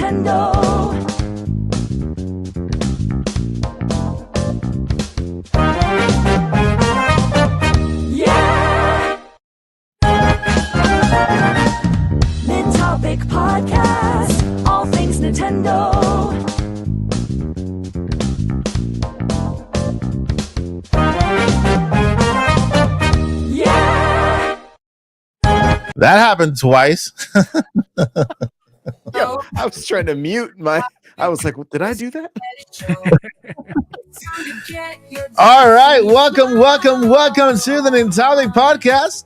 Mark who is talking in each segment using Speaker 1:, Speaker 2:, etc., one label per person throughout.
Speaker 1: Nintendo. Yeah! Mid-Topic Podcast, all things Nintendo. Yeah!
Speaker 2: That happened twice.
Speaker 3: Yo, I was trying to mute my. I was like, did I do that?
Speaker 2: All right, welcome to the Nintendo Podcast.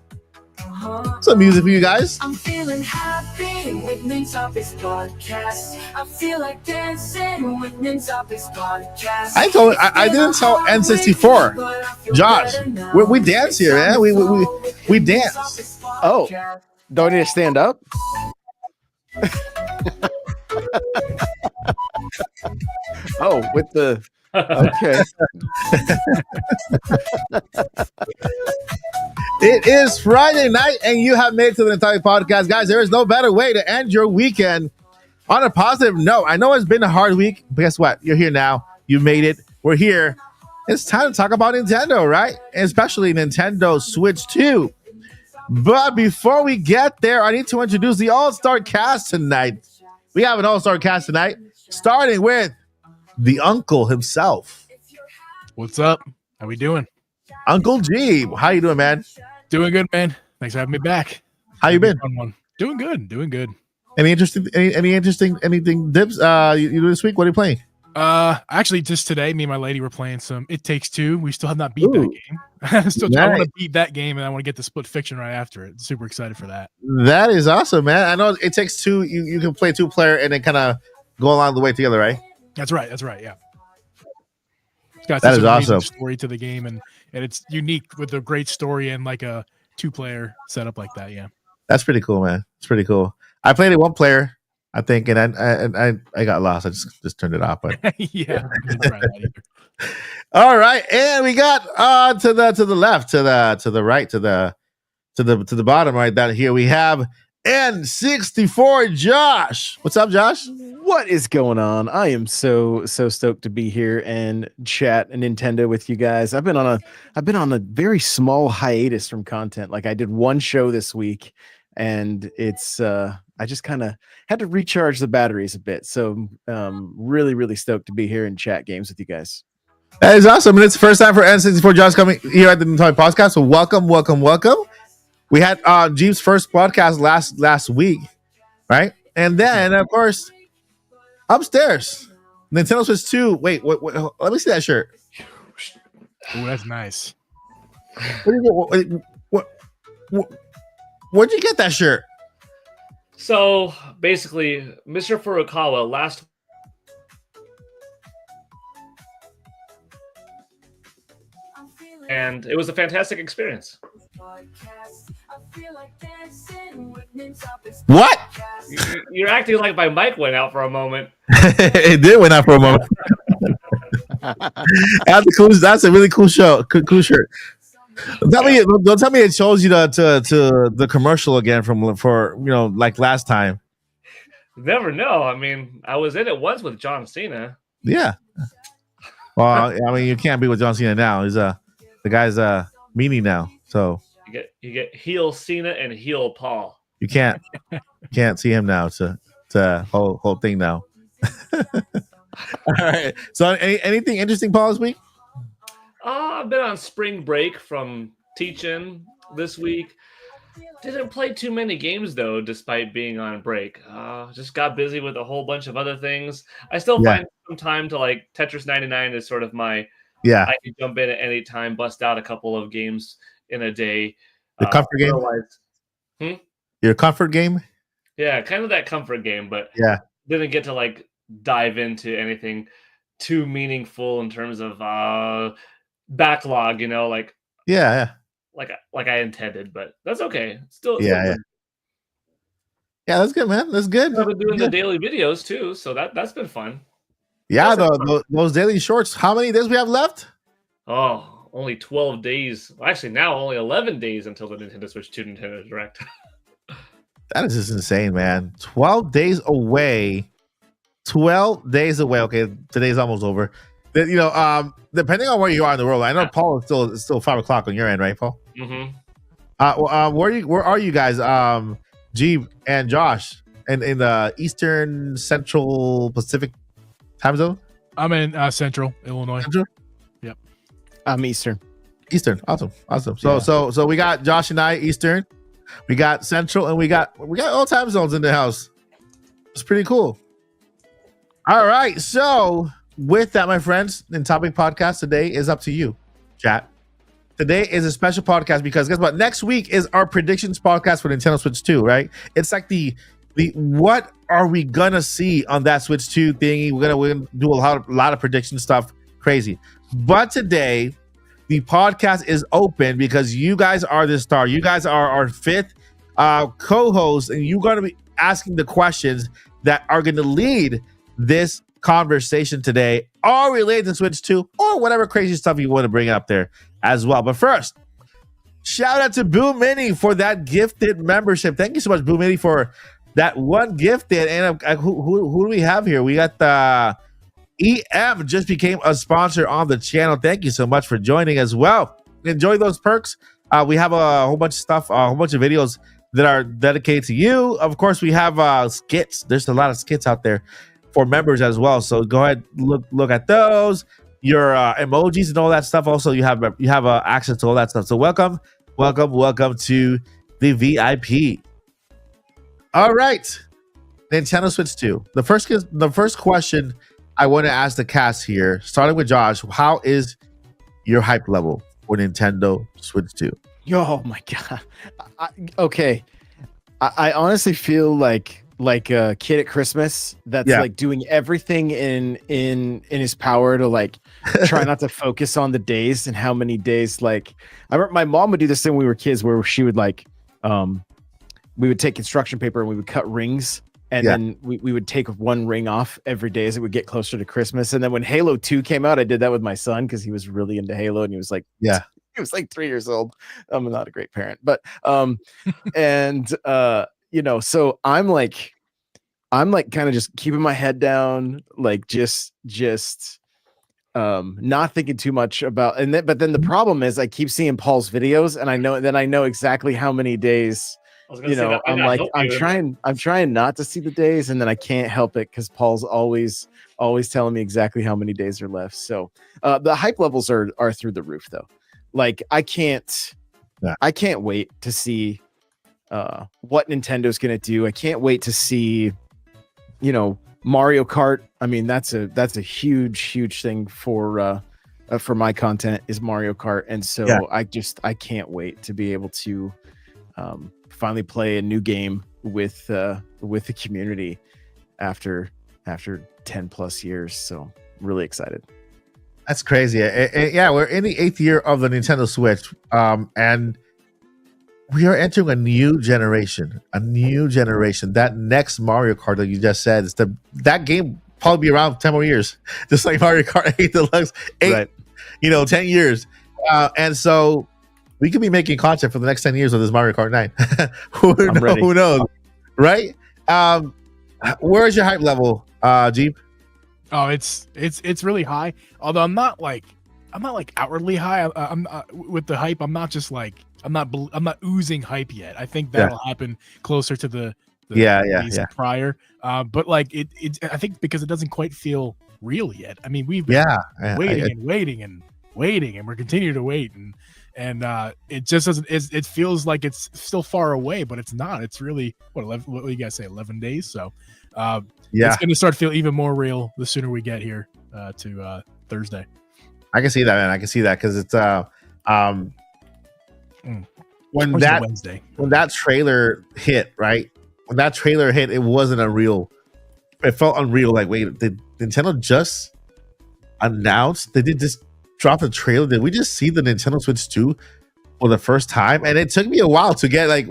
Speaker 2: Some music for you guys.
Speaker 1: I'm feeling happy with Nintopic's podcast. I feel like dancing with Nintopic's podcast.
Speaker 2: I didn't tell N64. Josh, we dance here, man. We dance.
Speaker 3: Oh, do I need to stand up? Oh, with the okay.
Speaker 2: It is Friday night, and you have made it to the Nintendo Podcast, guys. There is no better way to end your weekend on a positive note. I know it's been a hard week, but guess what? You're here now. You made it. We're here. It's time to talk about Nintendo, right? And especially Nintendo Switch 2. But before we get there, I need to introduce the All-Star cast tonight. We have an All-Star cast tonight, starting with the uncle himself.
Speaker 4: What's up? How we doing?
Speaker 2: Uncle G. How you doing, man?
Speaker 4: Doing good, man. Thanks for having me back.
Speaker 2: How you been?
Speaker 4: Fun one. Doing good.
Speaker 2: Any interesting anything dips you do this week? What are you playing?
Speaker 4: Actually, just today, me and my lady were playing some It Takes Two. We still have not beat that game. I want to beat that game, and I want to get the Split Fiction right after it. Super excited for that.
Speaker 2: That is awesome, man. I know It Takes Two. You can play 2-player and then kind of go along the way together, right?
Speaker 4: That's right. Yeah. It's got
Speaker 2: That
Speaker 4: such
Speaker 2: is
Speaker 4: an amazing
Speaker 2: awesome.
Speaker 4: story to the game, and it's unique with a great story and like a 2-player setup like that. Yeah.
Speaker 2: That's pretty cool, man. It's pretty cool. I played it 1-player, I think, and I got lost. I just turned it off. But
Speaker 4: Yeah. I didn't try that either.
Speaker 2: all right, and we got to the left, to the right, to the bottom right down here. We have N64 Josh. What's up, Josh?
Speaker 3: What is going on? I am so stoked to be here and chat Nintendo with you guys. I've been on a very small hiatus from content. Like I did one show this week, and it's I just kind of had to recharge the batteries a bit. So really stoked to be here and chat games with you guys.
Speaker 2: That is awesome. And it's the first time for N64 Josh coming here at the Nintendo Podcast. So welcome. We had Jeep's first podcast last week, right? And then, of course, upstairs, Nintendo Switch 2. Wait, let me see that shirt.
Speaker 4: Oh, that's nice.
Speaker 2: Where'd you get that shirt?
Speaker 5: So basically, Mr. Furukawa last and it was a fantastic experience.
Speaker 2: What?
Speaker 5: You're acting like my mic went out for a moment.
Speaker 2: It did went out for a moment. That's a really cool show. Cool shirt. Don't tell me it shows you to the commercial again for like last time.
Speaker 5: Never know. I mean, I was in it once with John Cena.
Speaker 2: Yeah. Well, I mean, you can't be with John Cena now. He's the guy's meanie now, so
Speaker 5: You get heel Cena and heel Paul.
Speaker 2: you can't see him now. It's a whole thing now. All right. So anything interesting, Paul, this week?
Speaker 5: I've been on spring break from teaching this week. Didn't play too many games though, despite being on break. Just got busy with a whole bunch of other things. I still find some time to like Tetris 99 is sort of my I can jump in at any time, bust out a couple of games in a day.
Speaker 2: The comfort game. Your comfort game.
Speaker 5: Yeah, kind of that comfort game, but didn't get to like dive into anything too meaningful in terms of backlog. Like I intended, but that's okay. Still
Speaker 2: yeah, that's good, man. That's good.
Speaker 5: I've been doing the daily videos too, so that's been fun.
Speaker 2: Yeah, those daily shorts. How many days we have left?
Speaker 5: Oh, only 12 days. Well, actually, now only 11 days until the Nintendo Switch 2 Nintendo Direct.
Speaker 2: That is just insane, man. 12 days away 12 days away. Okay, today's almost over. You know, depending on where you are in the world, I know Paul it's still 5 o'clock on your end, right, Paul?
Speaker 5: Mm-hmm.
Speaker 2: Where are you guys? G and Josh, in the Eastern, Central, Pacific time zone.
Speaker 4: I'm in Central Illinois.
Speaker 2: Central?
Speaker 3: I'm Eastern.
Speaker 2: Eastern, awesome. So we got Josh and I Eastern, we got Central, and we got all time zones in the house. It's pretty cool. All right, so with that, my friends, in Topic Podcast today is up to you, chat. Today is a special podcast because guess what? Next week is our predictions podcast for Nintendo Switch 2, right? It's like the what are we gonna see on that Switch 2 thingy? We're gonna do a lot of prediction stuff, crazy. But today, the podcast is open because you guys are the star. You guys are our fifth co-host, and you're gonna be asking the questions that are gonna lead this conversation today, all related to Switch 2 or whatever crazy stuff you want to bring up there as well. But first, shout out to Boo Mini for that gifted membership. Thank you so much, Boo Mini, for that one gifted. And who do we have here? We got the EM just became a sponsor on the channel. Thank you so much for joining as well. Enjoy those perks. We have a whole bunch of stuff, a whole bunch of videos that are dedicated to you. Of course, we have skits. There's a lot of skits out there for members as well. So go ahead, look at those. Your emojis and all that stuff. Also, you have access to all that stuff. So welcome to the VIP. All right, Nintendo Switch 2. The first question I want to ask the cast here, starting with Josh. How is your hype level for Nintendo Switch 2?
Speaker 3: Oh my god. Okay. I honestly feel like a kid at Christmas that's like doing everything in his power to like try not to focus on the days and how many days. Like I remember my mom would do this thing when we were kids where she would like we would take construction paper and we would cut rings, and then we would take one ring off every day as it would get closer to Christmas. And then when Halo 2 came out, I did that with my son because he was really into Halo, and he was like, he was like 3 years old. I'm not a great parent, but and you know, so I'm like kind of just keeping my head down, like just not thinking too much about. But then the problem is I keep seeing Paul's videos, and I know exactly how many days. You know, I'm trying not to see the days, and then I can't help it because Paul's always telling me exactly how many days are left. So the hype levels are through the roof, though. Like I can't wait to see what Nintendo's gonna do. I can't wait to see, you know, Mario Kart. I mean, that's a huge thing for my content is Mario Kart, and so I can't wait to be able to finally play a new game with the community after 10 plus years. So really excited.
Speaker 2: That's crazy. Yeah, we're in the 8th year of the Nintendo Switch, and we are entering a new generation. That next Mario Kart that you just said is that game probably be around 10 more years, just like Mario Kart 8 Deluxe, 10 years, and so we could be making content for the next 10 years of this Mario Kart 9. Who knows, right? Where's your hype level, Jeep?
Speaker 4: Oh, it's really high. Although I'm not like outwardly high. I'm with the hype. I'm not just like I'm not oozing hype yet. I think that'll happen closer to the days prior. But like it I think because it doesn't quite feel real yet. I mean, we've been waiting, and we're continuing to wait, and it just doesn't. It feels like it's still far away, but it's not. It's really what do you guys say? 11 days. So it's going to start to feel even more real the sooner we get here to Thursday.
Speaker 2: I can see that, man. I can see that because it's when that trailer hit, right? When that trailer hit, it wasn't unreal. It felt unreal. Like, wait, did Nintendo just announce? They did just drop the trailer. Did we just see the Nintendo Switch 2 for the first time? And it took me a while to get like,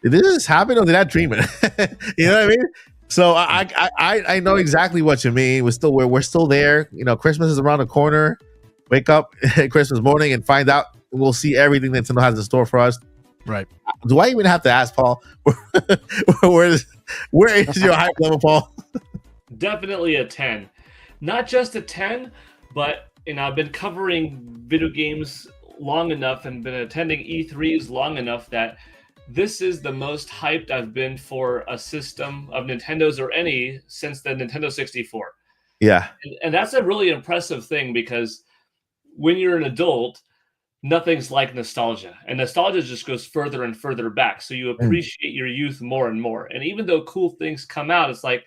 Speaker 2: did this happen or did I dream it? You know what I mean? So I know exactly what you mean. We're still there. You know, Christmas is around the corner. Wake up Christmas morning and find out. We'll see everything Nintendo has in store for us.
Speaker 4: Right.
Speaker 2: Do I even have to ask Paul? Where is your hype level, Paul?
Speaker 5: definitely a 10. Not just a 10, but I've been covering video games long enough and been attending E3s long enough that this is the most hyped I've been for a system of Nintendo's or any since the Nintendo 64.
Speaker 2: Yeah.
Speaker 5: And that's a really impressive thing because when you're an adult, nothing's like nostalgia. And nostalgia just goes further and further back. So you appreciate your youth more and more. And even though cool things come out, it's like,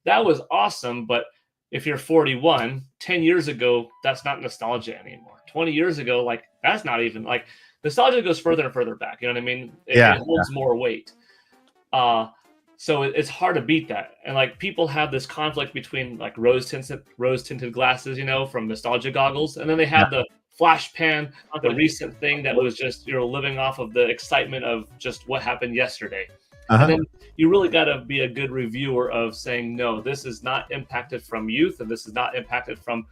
Speaker 5: that was awesome. But if you're 41, 10 years ago, that's not nostalgia anymore. 20 years ago, like, that's not even like nostalgia goes further and further back. You know what I mean? It holds more weight. So it's hard to beat that. And like people have this conflict between like rose tinted glasses, from nostalgia goggles, and then they have the flash pan, the recent thing that was just living off of the excitement of just what happened yesterday. And then you really got to be a good reviewer of saying, no, this is not impacted from youth, and this is not impacted from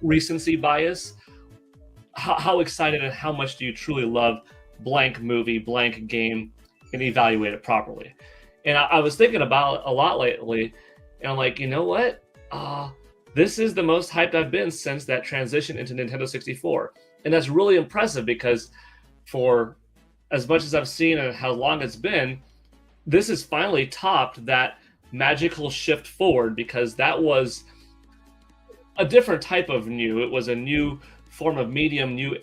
Speaker 5: recency bias. How excited and how much do you truly love blank movie, blank game, and evaluate it properly? And I was thinking about it a lot lately, and I'm like, you know what? This is the most hyped I've been since that transition into Nintendo 64. And that's really impressive because for as much as I've seen and how long it's been, this has finally topped that magical shift forward because that was a different type of new. It was a new form of medium, new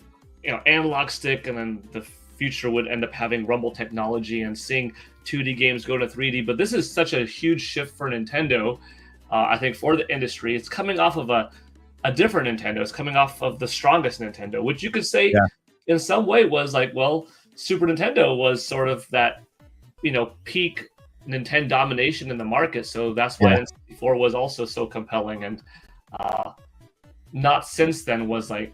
Speaker 5: analog stick, and then the future would end up having rumble technology and seeing 2D games go to 3D. But this is such a huge shift for Nintendo. I think for the industry, it's coming off of a different Nintendo. It's coming off of the strongest Nintendo, which you could say in some way was like, well, Super Nintendo was sort of that, peak Nintendo domination in the market. So that's why N64 was also so compelling. And not since then was like,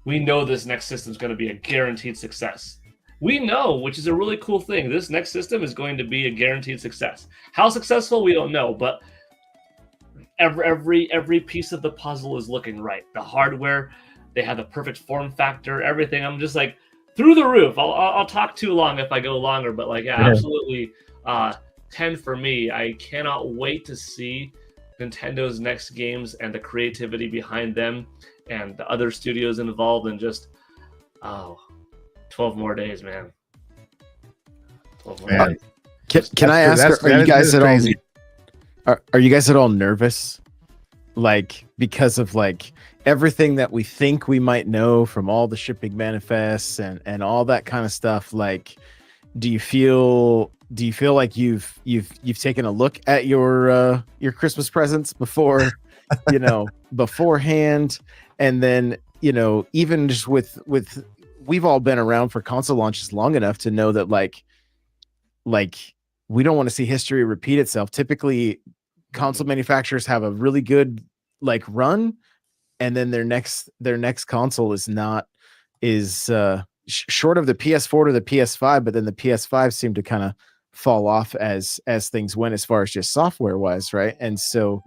Speaker 5: we know this next system is going to be a guaranteed success. We know, which is a really cool thing, this next system is going to be a guaranteed success. How successful, we don't know, but every piece of the puzzle is looking right. The hardware, they have the perfect form factor, everything. I'm just like through the roof. I'll talk too long if I go longer, but like absolutely 10 for me. I cannot wait to see Nintendo's next games and the creativity behind them and the other studios involved, and just 12 more days, man. 12 more days.
Speaker 3: Can I ask, are you guys at all nervous? Like, because of like everything that we think we might know from all the shipping manifests and all that kind of stuff, like, do you feel like you've taken a look at your Christmas presents before, beforehand? And then, even just with we've all been around for console launches long enough to know that like we don't want to see history repeat itself. Typically, console manufacturers have a really good like run, and then their next console is short of the PS4 to the PS5, but then the PS5 seemed to kind of fall off as things went as far as just software wise, right? And so,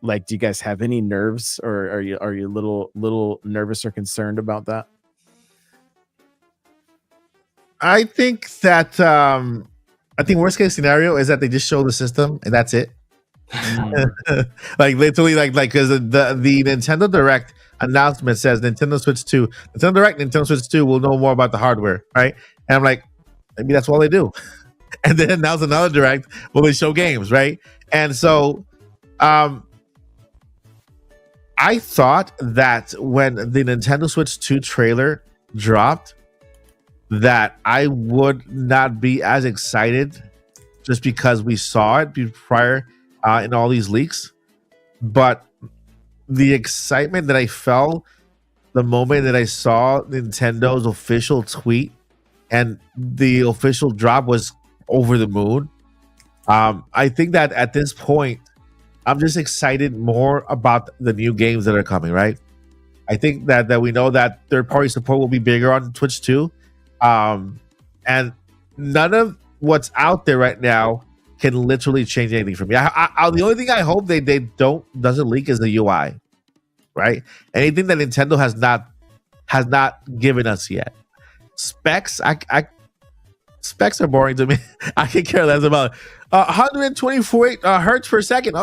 Speaker 3: like, do you guys have any nerves, or are you a little nervous or concerned about that?
Speaker 2: I think that worst case scenario is that they just show the system and that's it. Like literally, like because the Nintendo Direct announcement says Nintendo Switch 2, Nintendo Direct, Nintendo Switch 2 will know more about the hardware, right? And I'm like, maybe that's all they do. And then announce another Direct where they show games, right? And so, I thought that when the Nintendo Switch 2 trailer dropped, that I would not be as excited just because we saw it prior in all these leaks. But the excitement that I felt the moment that I saw Nintendo's official tweet and the official drop was over the moon. I think that at this point, I'm just excited more about the new games that are coming, right? I think that we know that third-party support will be bigger on Twitch too. And none of what's out there right now can literally change anything for me. The only thing I hope they doesn't leak is the UI, right? Anything that Nintendo has not given us yet. Specs, specs are boring to me. I can care less about 124 hertz per second.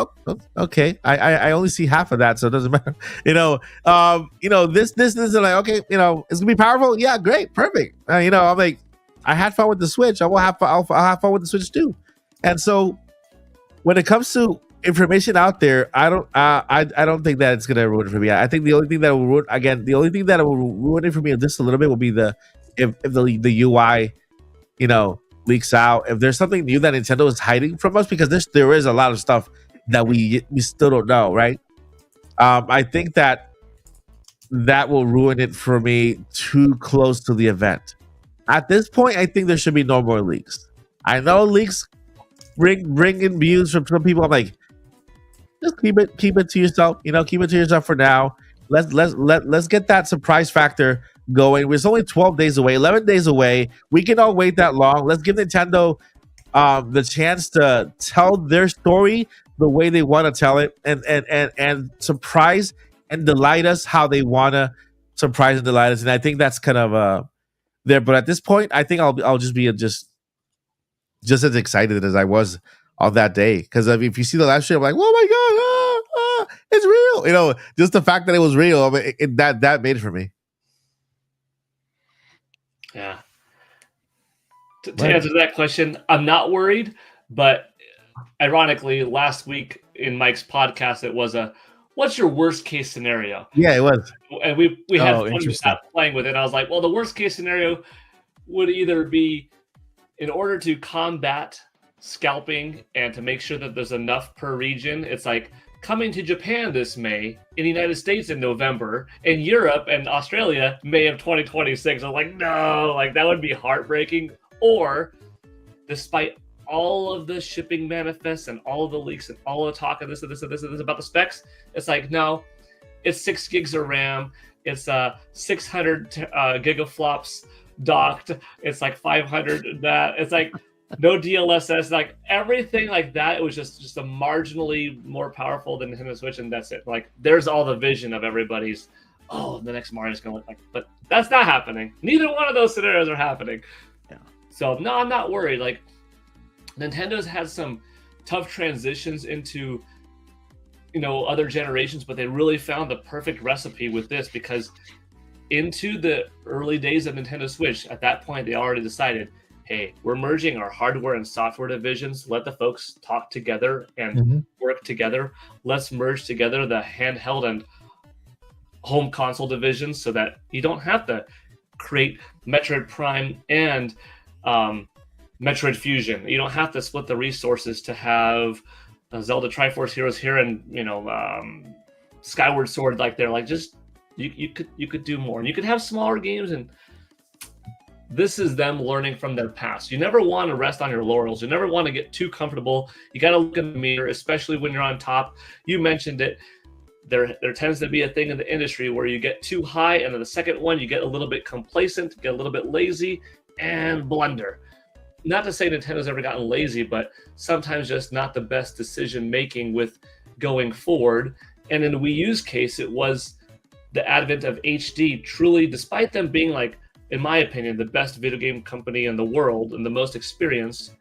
Speaker 2: Okay. I only see half of that, so it doesn't matter. This is like, okay, it's gonna be powerful. Yeah, great, perfect. I'm like, I had fun with the Switch. I'll have fun with the Switch too. And so when it comes to information out there, I don't think that it's gonna ruin it for me. I think the only thing that will ruin it for me just a little bit will be if the UI, leaks out. If there's something new that Nintendo is hiding from us, because there is a lot of stuff that we still don't know, right? I think that will ruin it for me too close to the event. At this point, I think there should be no more leaks. I know leaks bring in views from some people. I'm like, just keep it to yourself. Keep it to yourself for now. Let's get that surprise factor going. It's only 12 days away, 11 days away. We can all wait that long. Let's give Nintendo the chance to tell their story the way they want to tell it, and surprise and delight us how they want to surprise and delight us. And I think that's kind of there. But at this point, I think I'll just be just as excited as I was on that day. Because if you see the live stream, I'm like, oh my god, it's real. Just the fact that it was real, that made it for me.
Speaker 5: Yeah. To answer that question, I'm not worried, but ironically, last week in Mike's podcast, it was what's your worst case scenario?
Speaker 2: Yeah, it was.
Speaker 5: And we had fun with that, playing with it. And I was like, well, the worst case scenario would either be, in order to combat scalping and to make sure that there's enough per region, it's like coming to Japan this May, in the United States in November, in Europe and Australia, May of 2026. I'm like, no, that would be heartbreaking. Or, despite all of the shipping manifests and all of the leaks and all of the talk and this about the specs, it's like, no, it's 6 gigs of RAM, it's 600 gigaflops docked, it's like 500 that, it's like no DLSS, like everything like that. It was just a marginally more powerful than Nintendo Switch, and that's it. Like, there's all the vision of everybody's, the next Mario's gonna look like, but that's not happening. Neither one of those scenarios are happening.
Speaker 3: Yeah.
Speaker 5: So no, I'm not worried. Like, Nintendo's had some tough transitions into other generations, but they really found the perfect recipe with this, because into the early days of Nintendo Switch, at that point they already decided, hey, we're merging our hardware and software divisions. Let the folks talk together and work together. Let's merge together the handheld and home console divisions so that you don't have to create Metroid Prime and Metroid Fusion. You don't have to split the resources to have Zelda Triforce Heroes here and Skyward Sword they're like, just you could do more, and you could have smaller games. And this is them learning from their past. You never want to rest on your laurels. You never want to get too comfortable. You got to look in the mirror, especially when you're on top. You mentioned it. There tends to be a thing in the industry where you get too high, and then the second one you get a little bit complacent, get a little bit lazy, and blunder. Not to say Nintendo's ever gotten lazy, but sometimes just not the best decision making with going forward. And in the Wii U's case, it was the advent of HD. Truly, despite them being, like, in my opinion, the best video game company in the world and the most experienced,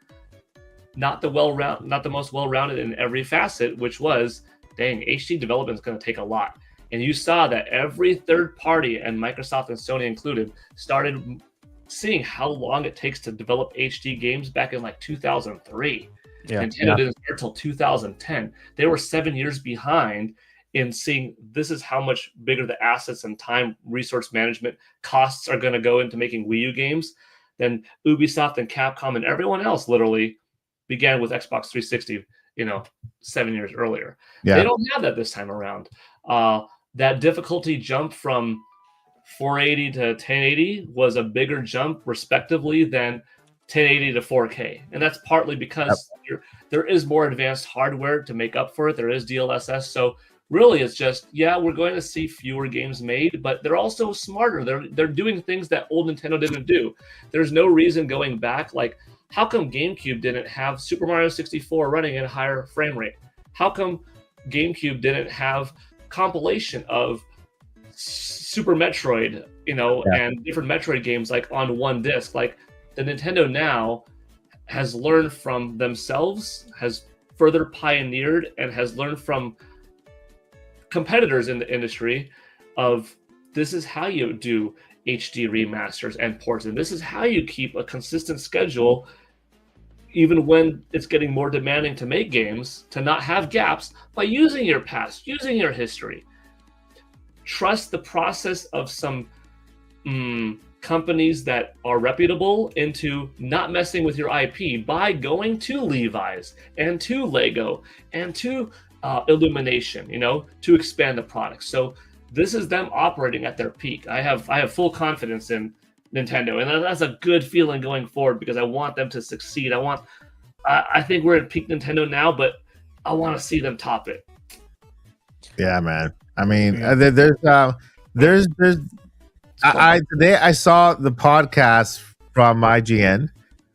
Speaker 5: not the most well-rounded in every facet, which was, dang, HD development is going to take a lot. And you saw that every third party, and Microsoft and Sony included, started seeing how long it takes to develop HD games back in 2003. Nintendo didn't start till 2010. They were 7 years behind in seeing this is how much bigger the assets and time resource management costs are going to go into making Wii U games. Then Ubisoft and Capcom and everyone else literally began with Xbox 360, 7 years earlier. Yeah. They don't have that this time around. That difficulty jump from 480 to 1080 was a bigger jump respectively than 1080 to 4K. And that's partly because there is more advanced hardware to make up for it. There is DLSS. So really, it's just, we're going to see fewer games made, but they're also smarter. They're doing things that old Nintendo didn't do. There's no reason going back. Like, how come GameCube didn't have Super Mario 64 running at a higher frame rate? How come GameCube didn't have compilation of Super Metroid, and different Metroid games on one disc? Like, the Nintendo Now has learned from themselves, has further pioneered, and has learned from competitors in the industry of this is how you do HD remasters and ports, and this is how you keep a consistent schedule even when it's getting more demanding to make games, to not have gaps by using your past, using your history. Trust the process of some companies that are reputable into not messing with your IP by going to Levi's and to Lego and to Illumination, to expand the product. So this is them operating at their peak. I have full confidence in Nintendo, and that's a good feeling going forward because I want them to succeed. I think we're at peak Nintendo now, but I want to see them top it.
Speaker 2: Yeah, man. I mean, there's today I saw the podcast from IGN.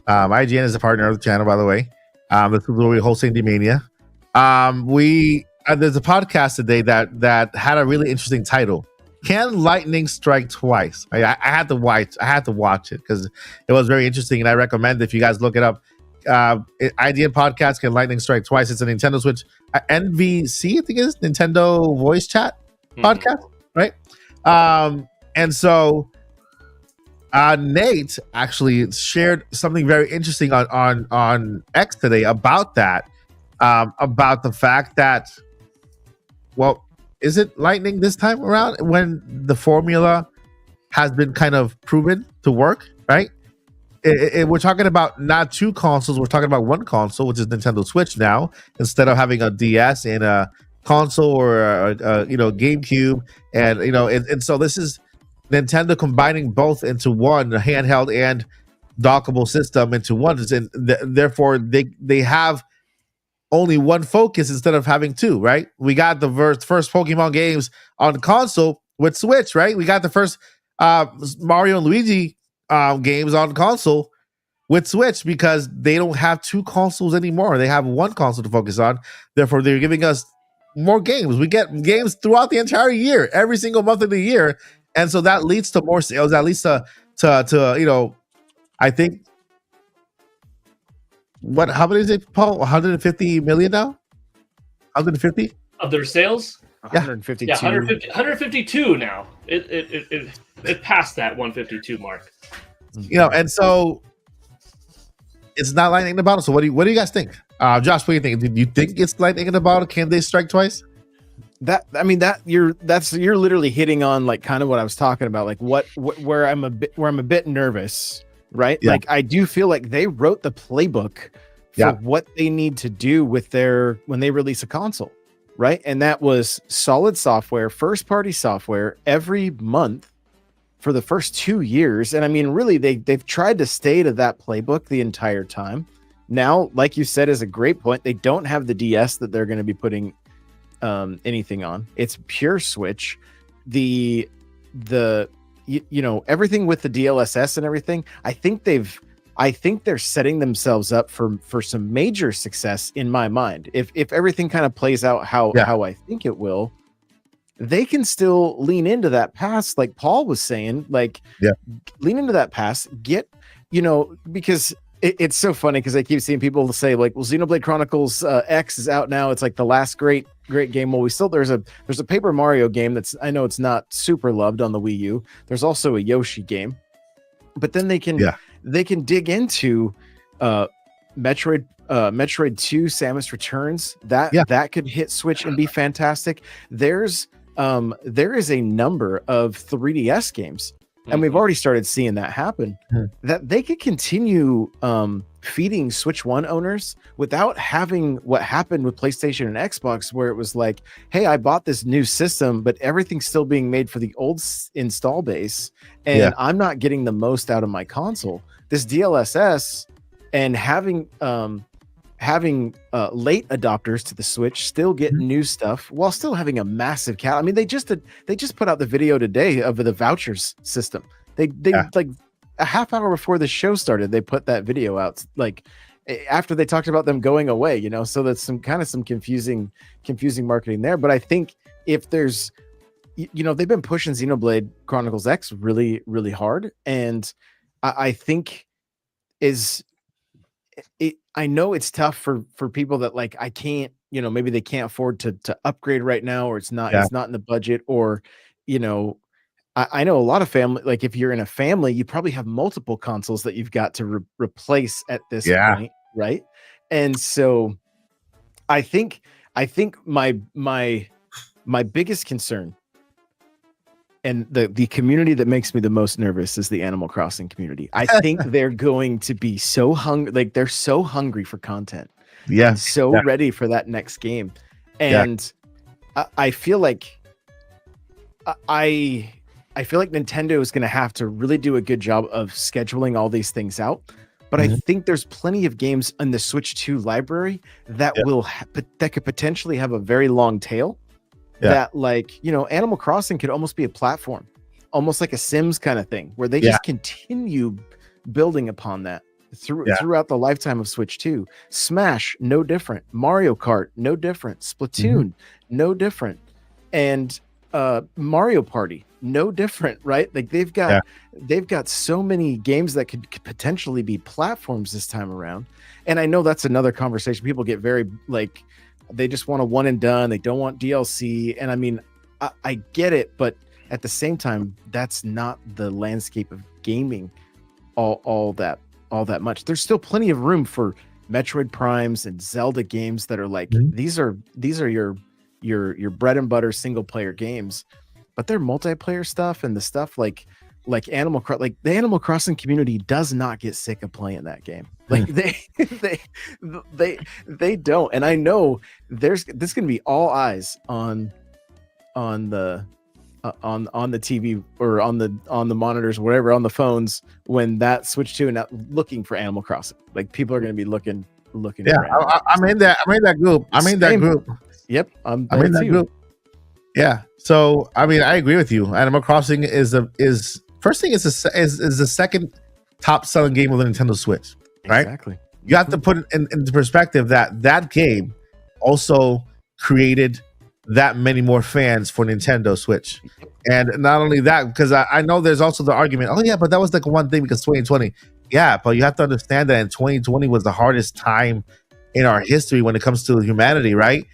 Speaker 2: IGN is a partner of the channel, by the way. This is where we're hosting D-Mania. There's a podcast today that had a really interesting title. Can lightning strike twice? I had to watch it because it was very interesting, and I recommend if you guys look it up. IGN podcast, Can Lightning Strike Twice? It's a Nintendo Switch, NVC, I think it is Nintendo Voice Chat podcast, right? And so Nate actually shared something very interesting on X today about that, about the fact that, well, is it lightning this time around when the formula has been kind of proven to work, right? We're talking about not two consoles, we're talking about one console, which is Nintendo Switch now, instead of having a DS and a console or a GameCube, and so this is Nintendo combining both into one, a handheld and dockable system into one, and therefore they have only one focus instead of having two, right? We got the first Pokemon games on console with Switch, right? We got the first Mario and Luigi games on console with Switch because they don't have two consoles anymore. They have one console to focus on. Therefore, they're giving us more games. We get games throughout the entire year, every single month of the year. And so that leads to more sales. That leads to I think, how many is it, Paul? 150 million now? 150
Speaker 5: of their sales?
Speaker 3: 152.
Speaker 5: Yeah, 152 now. It passed that 152 mark.
Speaker 2: And so it's not lightning in the bottle. So what do you guys think? Josh, what do you think? Do you think it's lightning in the bottle? Can they strike twice?
Speaker 3: You're literally hitting on like kind of what I was talking about, like where I'm a bit nervous, right?
Speaker 2: Yeah.
Speaker 3: Like I do feel like they wrote the playbook for what they need to do with when they release a console, right? And that was solid software, first party software every month for the first 2 years. And I mean, really, they've tried to stay to that playbook the entire time. Now, like you said, is a great point. They don't have the DS that they're going to be putting anything on. It's pure Switch. The everything with the DLSS and everything. I think they're setting themselves up for some major success in my mind. If everything kind of plays out how I think it will, they can still lean into that pass, like Paul was saying, lean into that pass, because it's so funny because I keep seeing people say like, well, Xenoblade Chronicles X is out now. It's like the last great game. Well, there's a Paper Mario game I know it's not super loved on the Wii U. There's also a Yoshi game, but then they can dig into Metroid 2 Samus Returns. That could hit Switch and be fantastic. There is a number of 3DS games, and we've already started seeing that happen, that they could continue feeding Switch 1 owners without having what happened with PlayStation and Xbox, where it was like, hey, I bought this new system, but everything's still being made for the old install base, and I'm not getting the most out of my console. This DLSS and having late adopters to the Switch still get new stuff while still having a massive I mean, they just put out the video today of the vouchers system. They like a half hour before the show started, they put that video out, like after they talked about them going away, so that's some confusing marketing there. But I think if there's, they've been pushing Xenoblade Chronicles X really, really hard. And I think is I know it's tough for people that like I can't, maybe they can't afford to upgrade right now, or it's not in the budget, or you know, I know a lot of family, like if you're in a family, you probably have multiple consoles that you've got to replace at this point, right? And so I think my biggest concern, and the community that makes me the most nervous, is the Animal Crossing community. I think they're going to be so hungry, like they're so hungry for content, and so ready for that next game. And I feel like I feel like Nintendo is going to have to really do a good job of scheduling all these things out. But I think there's plenty of games in the Switch 2 library that that could potentially have a very long tail. That, like, Animal Crossing could almost be a platform, almost like a Sims kind of thing, where they just continue building upon that throughout the lifetime of Switch 2. Smash, no different. Mario Kart, no different. Splatoon, no different. And Mario Party, no different, right? Like they've got so many games that could potentially be platforms this time around. And I know that's another conversation. People get very like, they just want a one and done. They don't want DLC. And I mean, I get it, but at the same time, that's not the landscape of gaming all that much. There's still plenty of room for Metroid Primes and Zelda games that are like, these are your bread and butter single player games, but they're multiplayer stuff, and the stuff like the Animal Crossing community does not get sick of playing that game. Like they don't. And I know this going to be all eyes on the TV or on the monitors, whatever, on the phones, when that Switch 2 and looking for Animal Crossing. Like people are going to be looking.
Speaker 2: Yeah, I'm in that group.
Speaker 3: Yep, I'm
Speaker 2: in that group. Yeah. So I mean, I agree with you. Animal Crossing is first thing is the second top selling game of the Nintendo Switch. Right?
Speaker 3: Exactly.
Speaker 2: You have to put it into perspective that game also created that many more fans for Nintendo Switch. And not only that, because I know there's also the argument, oh yeah, but that was like one thing because 2020. Yeah, but you have to understand that in 2020 was the hardest time in our history when it comes to humanity, right?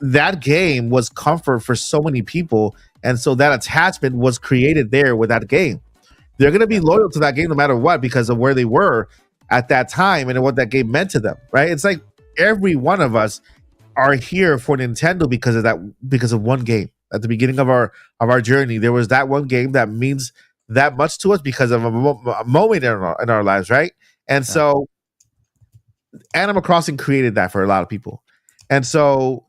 Speaker 2: That game was comfort for so many people. And so that attachment was created there with that game. They're going to be loyal to that game no matter what, because of where they were at that time and what that game meant to them, right? It's like every one of us are here for Nintendo because of one game. At the beginning of our journey, there was that one game that means that much to us because of a moment in our lives, right? And so Animal Crossing created that for a lot of people. And so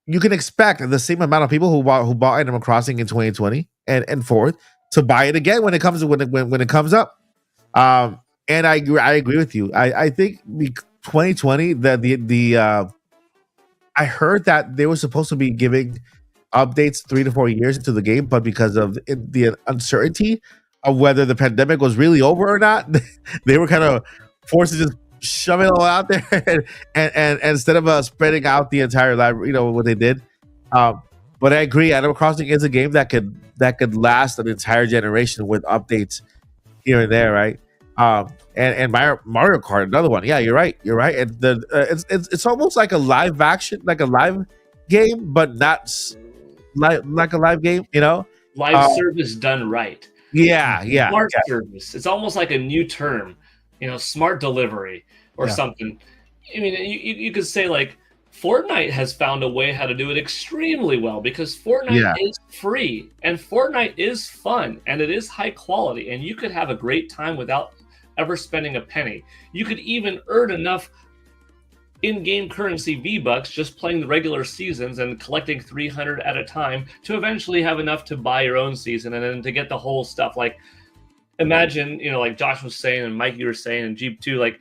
Speaker 2: you can expect the same amount of people who bought Animal Crossing in 2020 and forth to buy it again when it comes up. And I agree with you. I think 2020 I heard that they were supposed to be giving updates 3 to 4 years into the game, but because of the uncertainty of whether the pandemic was really over or not, they were kind of forced to just shove it all out there and instead of spreading out the entire library, what they did. But I agree, Animal Crossing is a game that could last an entire generation with updates here and there, right? And Mario Kart, another one. Yeah, you're right. And it's almost like a live action, like a live game, but not like a live game,
Speaker 5: Live service done right.
Speaker 2: Yeah.
Speaker 5: Smart service. It's almost like a new term, smart delivery or something. I mean, you could say like Fortnite has found a way how to do it extremely well, because Fortnite is free and Fortnite is fun and it is high quality, and you could have a great time without ever spending a penny. You could even earn enough in-game currency V-Bucks just playing the regular seasons and collecting 300 at a time to eventually have enough to buy your own season and then to get the whole stuff. Like, imagine, like Josh was saying and Mike, you were saying, and Jeep too, like,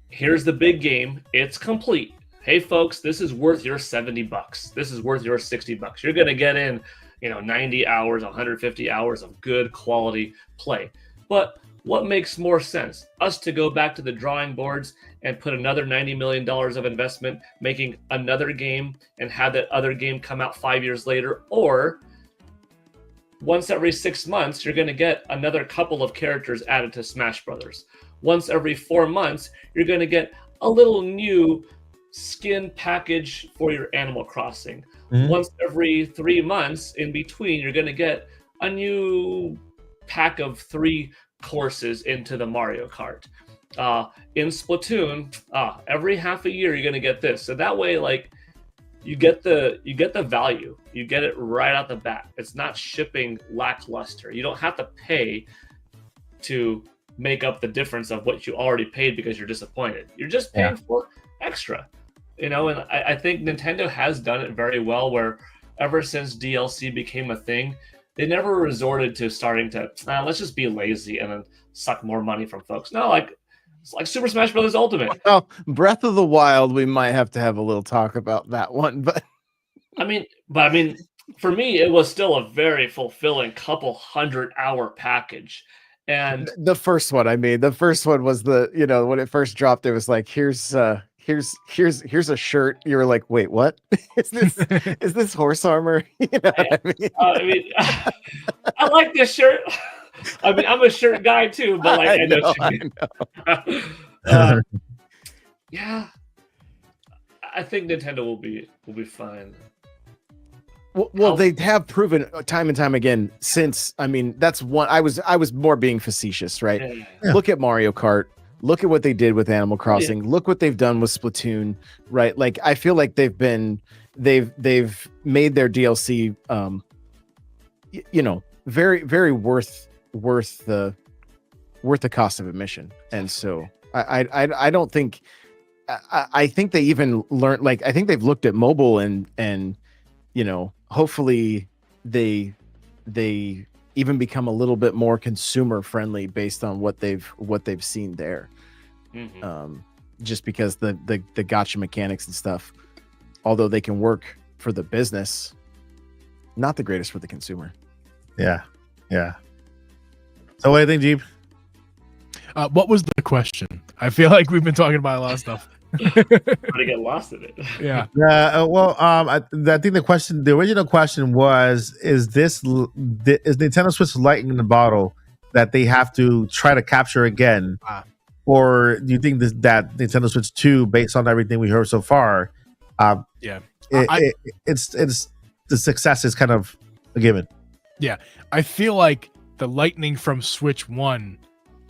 Speaker 5: here's the big game. It's complete. Hey folks, this is worth your $70. This is worth your $60. You're going to get in, 90 hours, 150 hours of good quality play. But what makes more sense? Us to go back to the drawing boards and put another $90 million of investment making another game and have that other game come out 5 years later, or once every 6 months, you're going to get another couple of characters added to Smash Brothers. Once every 4 months, you're going to get a little new skin package for your Animal Crossing.
Speaker 2: Mhm.
Speaker 5: Once every 3 months, in between, you're going to get a new pack of 3 courses into the Mario Kart. In Splatoon, every half a year, you're going to get this. So that way, like, you get the value. You get it right out the bat. It's not shipping lackluster. You don't have to pay to make up the difference of what you already paid because you're disappointed. You're just paying for extra, and I think Nintendo has done it very well, where ever since DLC became a thing, they never resorted to starting to let's just be lazy and then suck more money from folks. No, it's like Super Smash Bros. Ultimate.
Speaker 3: Well, Breath of the Wild, we might have to have a little talk about that one, but
Speaker 5: I mean, for me, it was still a very fulfilling couple 100-hour package. And
Speaker 3: the first one was when it first dropped, it was like, here's a shirt. You were like, wait, what? is this horse armor? You know what I mean?
Speaker 5: I like this shirt. I mean, I'm a shirt guy too, but like I know. Yeah, I think Nintendo will be fine.
Speaker 3: Well, they have proven time and time again since. I mean, that's one. I was more being facetious, right?
Speaker 2: Yeah.
Speaker 3: Look at Mario Kart. Look at what they did with Animal Crossing. Yeah. Look what they've done with Splatoon, right? Like, I feel like they've made their DLC, very, very worth the cost of admission. And so I don't think. I think they even learned. Like, I think they've looked at mobile and hopefully they even become a little bit more consumer friendly based on what they've seen there. Mm-hmm. Just because the gacha mechanics and stuff, although they can work for the business, not the greatest for the consumer.
Speaker 2: Yeah. So what do you think, Jeep?
Speaker 4: What was the question? I feel like we've been talking about a lot of stuff.
Speaker 5: Trying to get lost in it.
Speaker 4: Yeah.
Speaker 2: I think the original question was: is Nintendo Switch lightning in the bottle that they have to try to capture again, or do you think that Nintendo Switch 2, based on everything we heard so far, it's the success is kind of a given?
Speaker 4: Yeah, I feel like the lightning from Switch 1,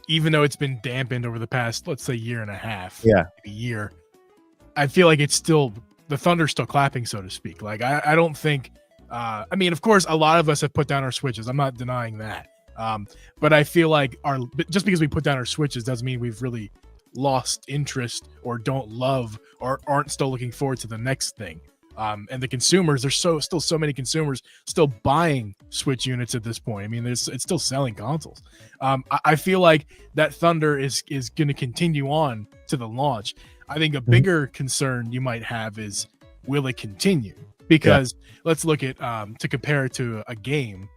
Speaker 4: even though it's been dampened over the past, let's say, year and a half, a year, I feel like it's still, the thunder's still clapping, so to speak. Like, I don't think, I mean, of course, a lot of us have put down our Switches. I'm not denying that. But I feel like just because we put down our Switches doesn't mean we've really lost interest or don't love or aren't still looking forward to the next thing. And the consumers, there's still so many consumers still buying Switch units at this point. I mean, it's still selling consoles. I feel like that thunder is going to continue on to the launch. I think a bigger concern you might have is, will it continue? Because let's look at to compare it to a game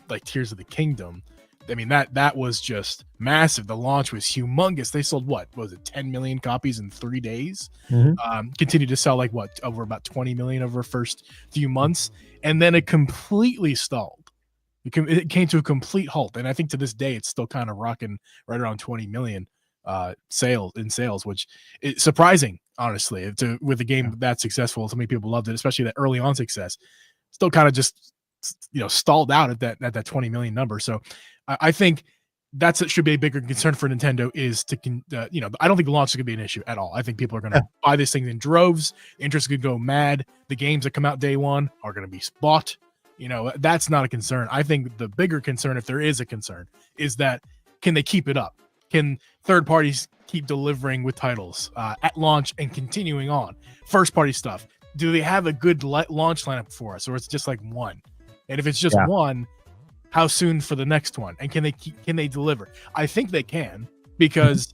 Speaker 4: like Tears of the Kingdom. I mean, that was just massive. The launch was humongous. They sold, what was it, 10 million copies in 3 days? Continued to sell over about 20 million over the first few months, and then it completely stalled. It came to a complete halt, and I think to this day it's still kind of rocking right around 20 million sales, which is surprising, honestly. With a game that successful, so many people loved it, especially that early on success. Still kind of just stalled out at that 20 million number. So I think should be a bigger concern for Nintendo, is to I don't think the launch is going to be an issue at all. I think people are going to buy this thing in droves. Interest could go mad. The games that come out day one are going to be bought. That's not a concern. I think the bigger concern, if there is a concern, is that can they keep it up? Can third parties keep delivering with titles at launch and continuing on? First party stuff. Do they have a good launch lineup for us, or it's just like one? And if it's just one, how soon for the next one? And can they deliver? I think they can, because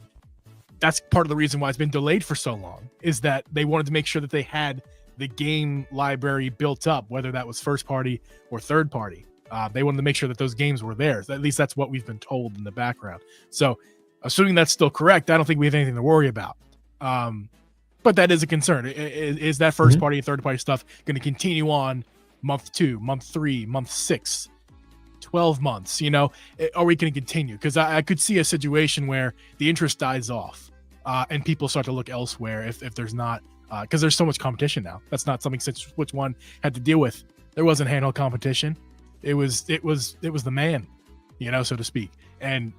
Speaker 4: that's part of the reason why it's been delayed for so long, is that they wanted to make sure that they had the game library built up, whether that was first party or third party. They wanted to make sure that those games were theirs. At least that's what we've been told in the background. So assuming that's still correct, I don't think we have anything to worry about. But that is a concern. Is that first party and third party stuff going to continue on month 2, month 3, month 6? 12 months, are we going to continue? Because I could see a situation where the interest dies off and people start to look elsewhere if there's not, because there's so much competition now. That's not something Switch 1 had to deal with. There wasn't handheld competition. It was the man, so to speak. And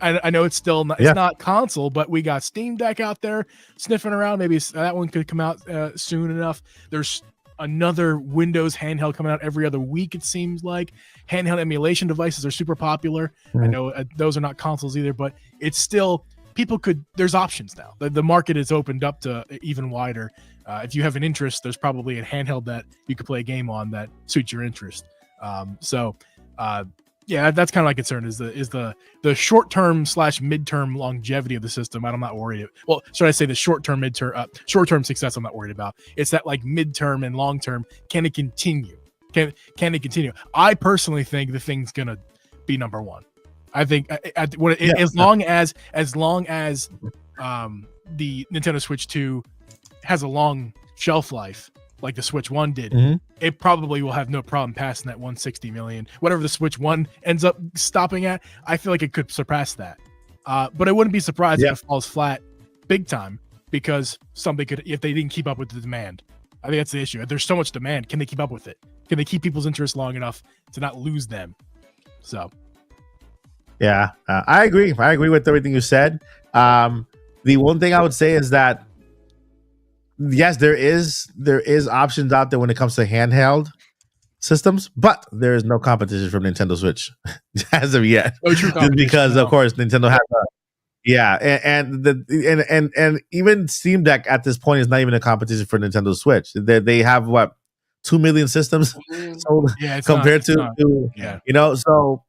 Speaker 4: I know it's still not, it's not console, but we got Steam Deck out there sniffing around. Maybe that one could come out soon enough. There's another Windows handheld coming out every other week, it seems like. Handheld emulation devices are super popular. I know those are not consoles either, but it's still, there's options now. The market is opened up to even wider. If you have an interest, there's probably a handheld that you could play a game on that suits your interest. Yeah, that's kind of my concern is the short-term / midterm longevity of the system. I'm not worried. Well, should I say the short-term success I'm not worried about. It's that like midterm and long-term. Can it continue? Can it continue? I personally think the thing's gonna be number one. I think as long as the Nintendo Switch 2 has a long shelf life, like the Switch 1 did, it probably will have no problem passing that 160 million. Whatever the Switch 1 ends up stopping at, I feel like it could surpass that. But I wouldn't be surprised if it falls flat big time, because something could, if they didn't keep up with the demand. I think that's the issue. There's so much demand. Can they keep up with it? Can they keep people's interest long enough to not lose them? So,
Speaker 2: yeah, I agree. I agree with everything you said. The one thing I would say is that, yes, there is options out there when it comes to handheld systems, but there is no competition from Nintendo Switch as of yet.
Speaker 4: No true competition,
Speaker 2: because of course Nintendo has and even Steam Deck at this point is not even a competition for Nintendo Switch. They have 2 million systems sold compared to so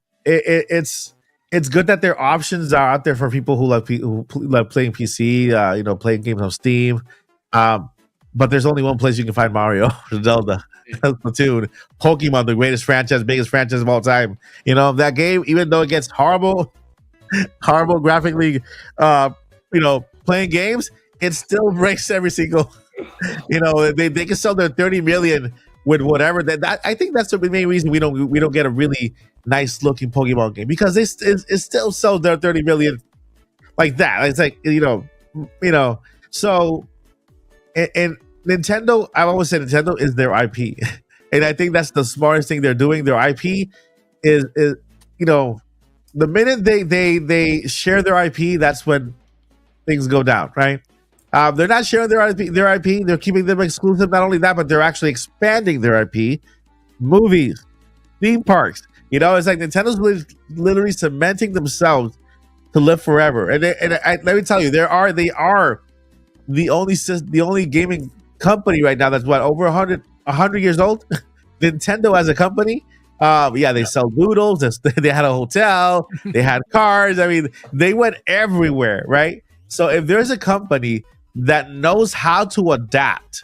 Speaker 2: it's good that their options are out there for people who love playing PC, playing games on Steam. But there's only one place you can find Mario, Zelda, Splatoon, Pokemon, the greatest franchise, biggest franchise of all time. That game, even though it gets horrible graphically, playing games, it still breaks every single. They can sell their 30 million with whatever. That I think that's the main reason we don't get a really nice looking Pokemon game, because it still sells their 30 million like that. It's like so. And Nintendo, I always say Nintendo is their IP, and I think that's the smartest thing they're doing. Their IP is the minute they share their IP, that's when things go down, right? They're not sharing their IP. They're keeping them exclusive. Not only that, but they're actually expanding their IP. Movies, theme parks. It's like Nintendo's literally cementing themselves to live forever. And let me tell you, they are the only gaming company right now that's over 100 years old. Nintendo as a company, they sell noodles. They had a hotel. They had cars. I mean, they went everywhere, right? So if there's a company that knows how to adapt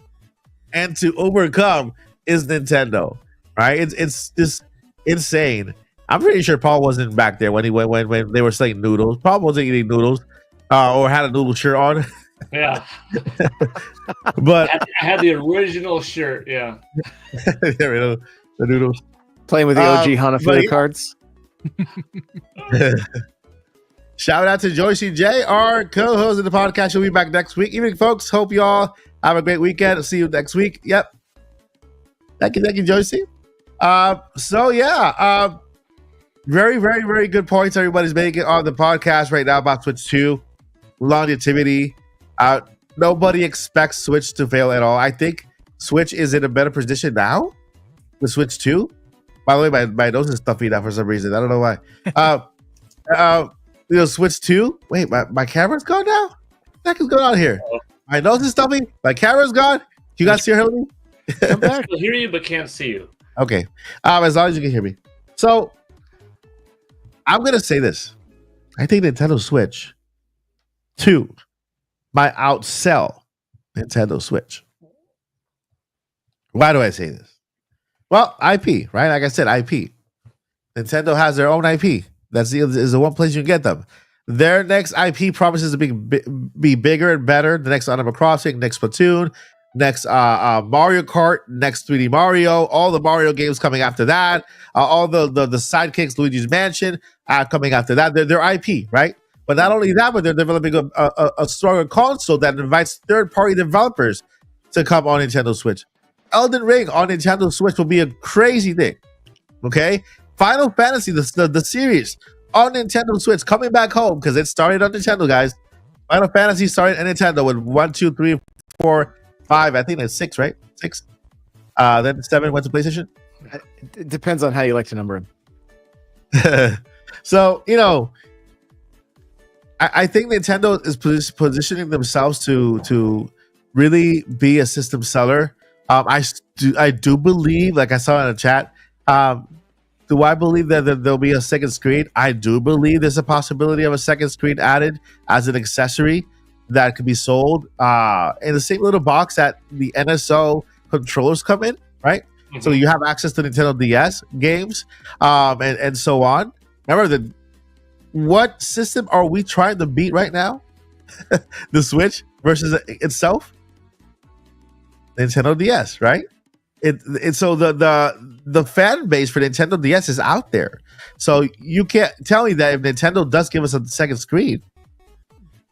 Speaker 2: and to overcome, is Nintendo, right? It's just insane. I'm pretty sure Paul wasn't back there when they were selling noodles. Paul wasn't eating noodles or had a noodle shirt on.
Speaker 5: Yeah,
Speaker 2: but
Speaker 5: I had the original shirt. Yeah,
Speaker 2: the noodles.
Speaker 3: Playing with the OG Hanafuda cards.
Speaker 2: Shout out to Joycey J, our co-host of the podcast. She'll be back next week. Evening, folks. Hope you all have a great weekend. See you next week. Yep. Thank you, Joycey. Very, very, very good points everybody's making on the podcast right now about Switch 2 longevity. Nobody expects Switch to fail at all. I think Switch is in a better position now with Switch 2. By the way, my nose is stuffy now for some reason. I don't know why. Switch 2. Wait, my camera's gone now? What the heck is going on here? My nose is stuffy. My camera's gone. You guys hear me?
Speaker 5: Come back. I hear you, but can't see you.
Speaker 2: Okay. As long as you can hear me. So, I'm going to say this. I think Nintendo Switch 2 might outsell Nintendo Switch. Why do I say this? Well, IP, right? Like I said, IP. Nintendo has their own IP. That's is the one place you can get them. Their next IP promises to be bigger and better. The next Animal Crossing, next Splatoon, next Mario Kart, next 3D Mario, all the Mario games coming after that, all the sidekicks, Luigi's Mansion coming after that. They're IP, right? But not only that, but they're developing a stronger console that invites third-party developers to come on Nintendo Switch. Elden Ring on Nintendo Switch will be a crazy thing. Okay, Final Fantasy, the series on Nintendo Switch coming back home because it started on Nintendo, guys. Final Fantasy started on Nintendo with 1, 2, 3, 4, 5. I think that's 6, right? 6. Then 7 went to PlayStation.
Speaker 3: It depends on how you like to number them.
Speaker 2: So I think Nintendo is positioning themselves to really be a system seller. I do believe, like I saw in the chat, do I believe that there'll be a second screen? I do believe there's a possibility of a second screen added as an accessory that could be sold in the same little box that the NSO controllers come in, right? Mm-hmm. So you have access to Nintendo DS games and so on. Remember, what system are we trying to beat right now? The Switch versus itself? Nintendo DS, right? So the fan base for Nintendo DS is out there. So you can't tell me that if Nintendo does give us a second screen,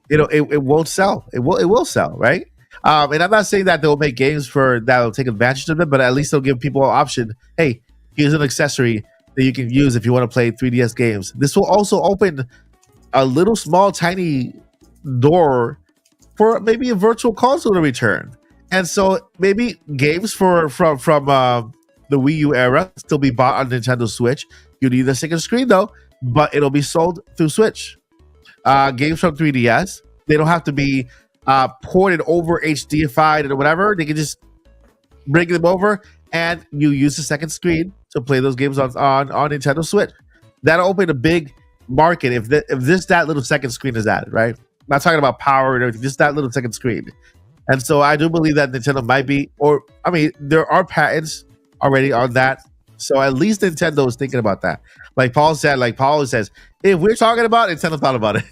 Speaker 2: it won't sell. It will sell, right? And I'm not saying that they'll make games that'll take advantage of it, but at least they'll give people an option. Hey, here's an accessory that you can use if you want to play 3DS games. This will also open a little small tiny door for maybe a virtual console to return. And so maybe games from the Wii U era still be bought on Nintendo Switch. You need a second screen though, but it'll be sold through Switch. Games from 3DS, they don't have to be ported over HDified or whatever. They can just bring them over and you use the second screen to play those games on Nintendo Switch. That'll open a big market if that little second screen is added, right? I'm not talking about power and everything, just that little second screen. And so I do believe that Nintendo might be, there are patents already on that. So at least Nintendo is thinking about that. Like Paul says, if we're talking about it, Nintendo thought about it.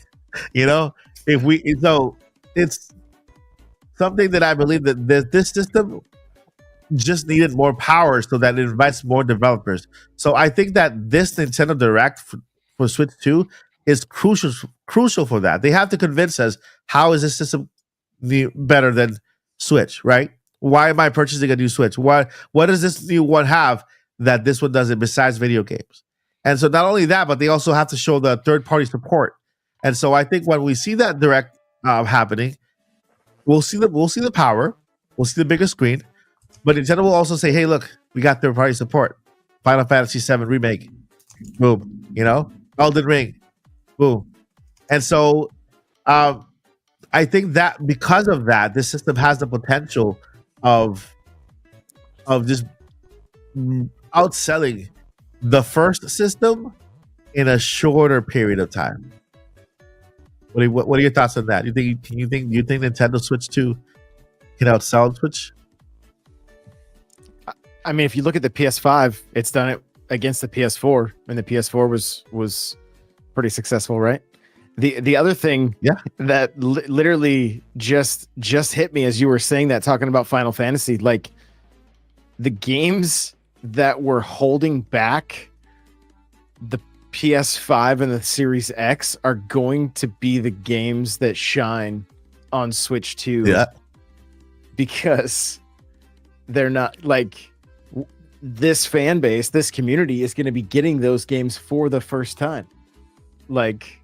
Speaker 2: So it's something that I believe that this system just needed more power so that it invites more developers. So I think that this Nintendo Direct for Switch 2 is crucial for that. They have to convince us, how is this system better than Switch, right? Why am I purchasing a new Switch? What does this new one have that this one doesn't besides video games? And so not only that, but they also have to show the third-party support. And so I think when we see that Direct happening, we'll see the power, we'll see the bigger screen, but Nintendo will also say, hey, look, we got third-party support. Final Fantasy VII Remake, boom, Elden Ring, boom. And so I think that because of that, this system has the potential of just outselling the first system in a shorter period of time. What are your thoughts on that? You think Nintendo Switch 2 can outsell Switch?
Speaker 3: I mean, if you look at the PS5, it's done it against the PS4, and the PS4 was pretty successful, right? The other thing that literally just hit me as you were saying that, talking about Final Fantasy, like the games that were holding back the PS5 and the Series X are going to be the games that shine on Switch 2. Yeah. Because they're not like this fan base, this community is going to be getting those games for the first time. Like,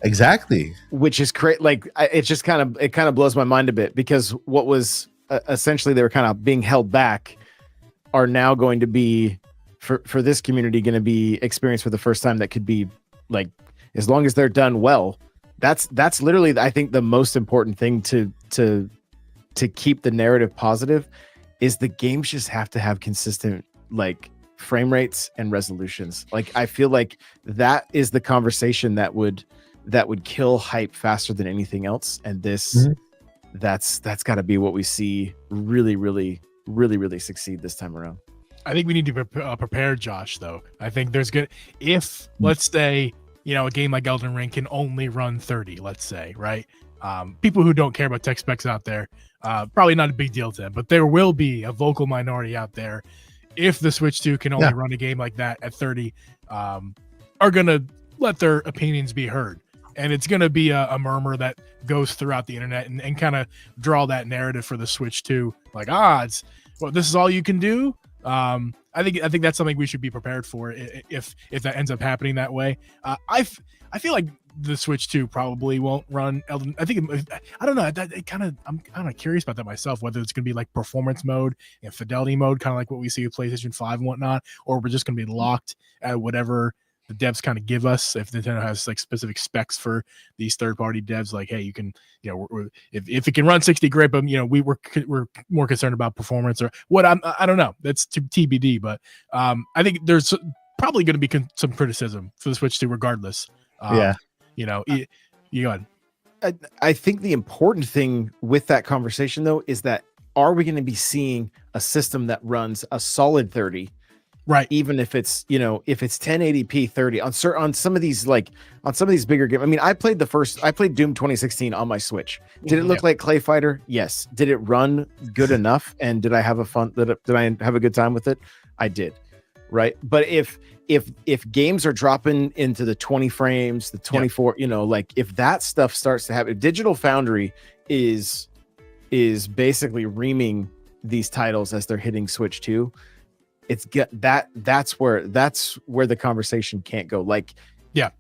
Speaker 2: exactly,
Speaker 3: which is great. Like, it kind of blows my mind a bit, because what was essentially they were kind of being held back are now going to be for this community going to be experienced for the first time. That could be, like, as long as they're done well, that's literally, I think, the most important thing to keep the narrative positive is the games just have to have consistent, like, frame rates and resolutions. Like, I feel like that is the conversation that would kill hype faster than anything else. And this, that's got to be what we see really, really, really, really succeed this time around.
Speaker 4: I think we need to prepare Josh, though. I think there's good, if let's say, a game like Elden Ring can only run 30, let's say, right? People who don't care about tech specs out there, probably not a big deal to them, but there will be a vocal minority out there, if the Switch 2 can only run a game like that at 30, are going to let their opinions be heard. And it's going to be a murmur that goes throughout the internet and kind of draw that narrative for the Switch 2. Like, this is all you can do. I think that's something we should be prepared for if that ends up happening that way. I feel like the Switch 2 probably won't run Elden. I don't know. I'm kind of curious about that myself. Whether it's going to be like performance mode and fidelity mode, kind of like what we see with PlayStation 5 and whatnot, or we're just going to be locked at whatever the devs kind of give us. If Nintendo has like specific specs for these third-party devs, like, hey, you can, if it can run 60, great, but we're more concerned about performance or what. I don't know. That's TBD, but I think there's probably going to be some criticism for the Switch 2 regardless. You go ahead.
Speaker 3: I think the important thing with that conversation though is that, are we going to be seeing a system that runs a solid 30? Right. Even if it's, if it's 1080p 30 on some of these bigger games. I mean, I played Doom 2016 on my Switch. Did it look like Clay Fighter? Yes. Did it run good enough? And did I have did I have a good time with it? I did. Right. But if games are dropping into the 20 frames, the 24, if that stuff starts to happen, if Digital Foundry is basically reaming these titles as they're hitting Switch 2, that's where the conversation can't go. Like,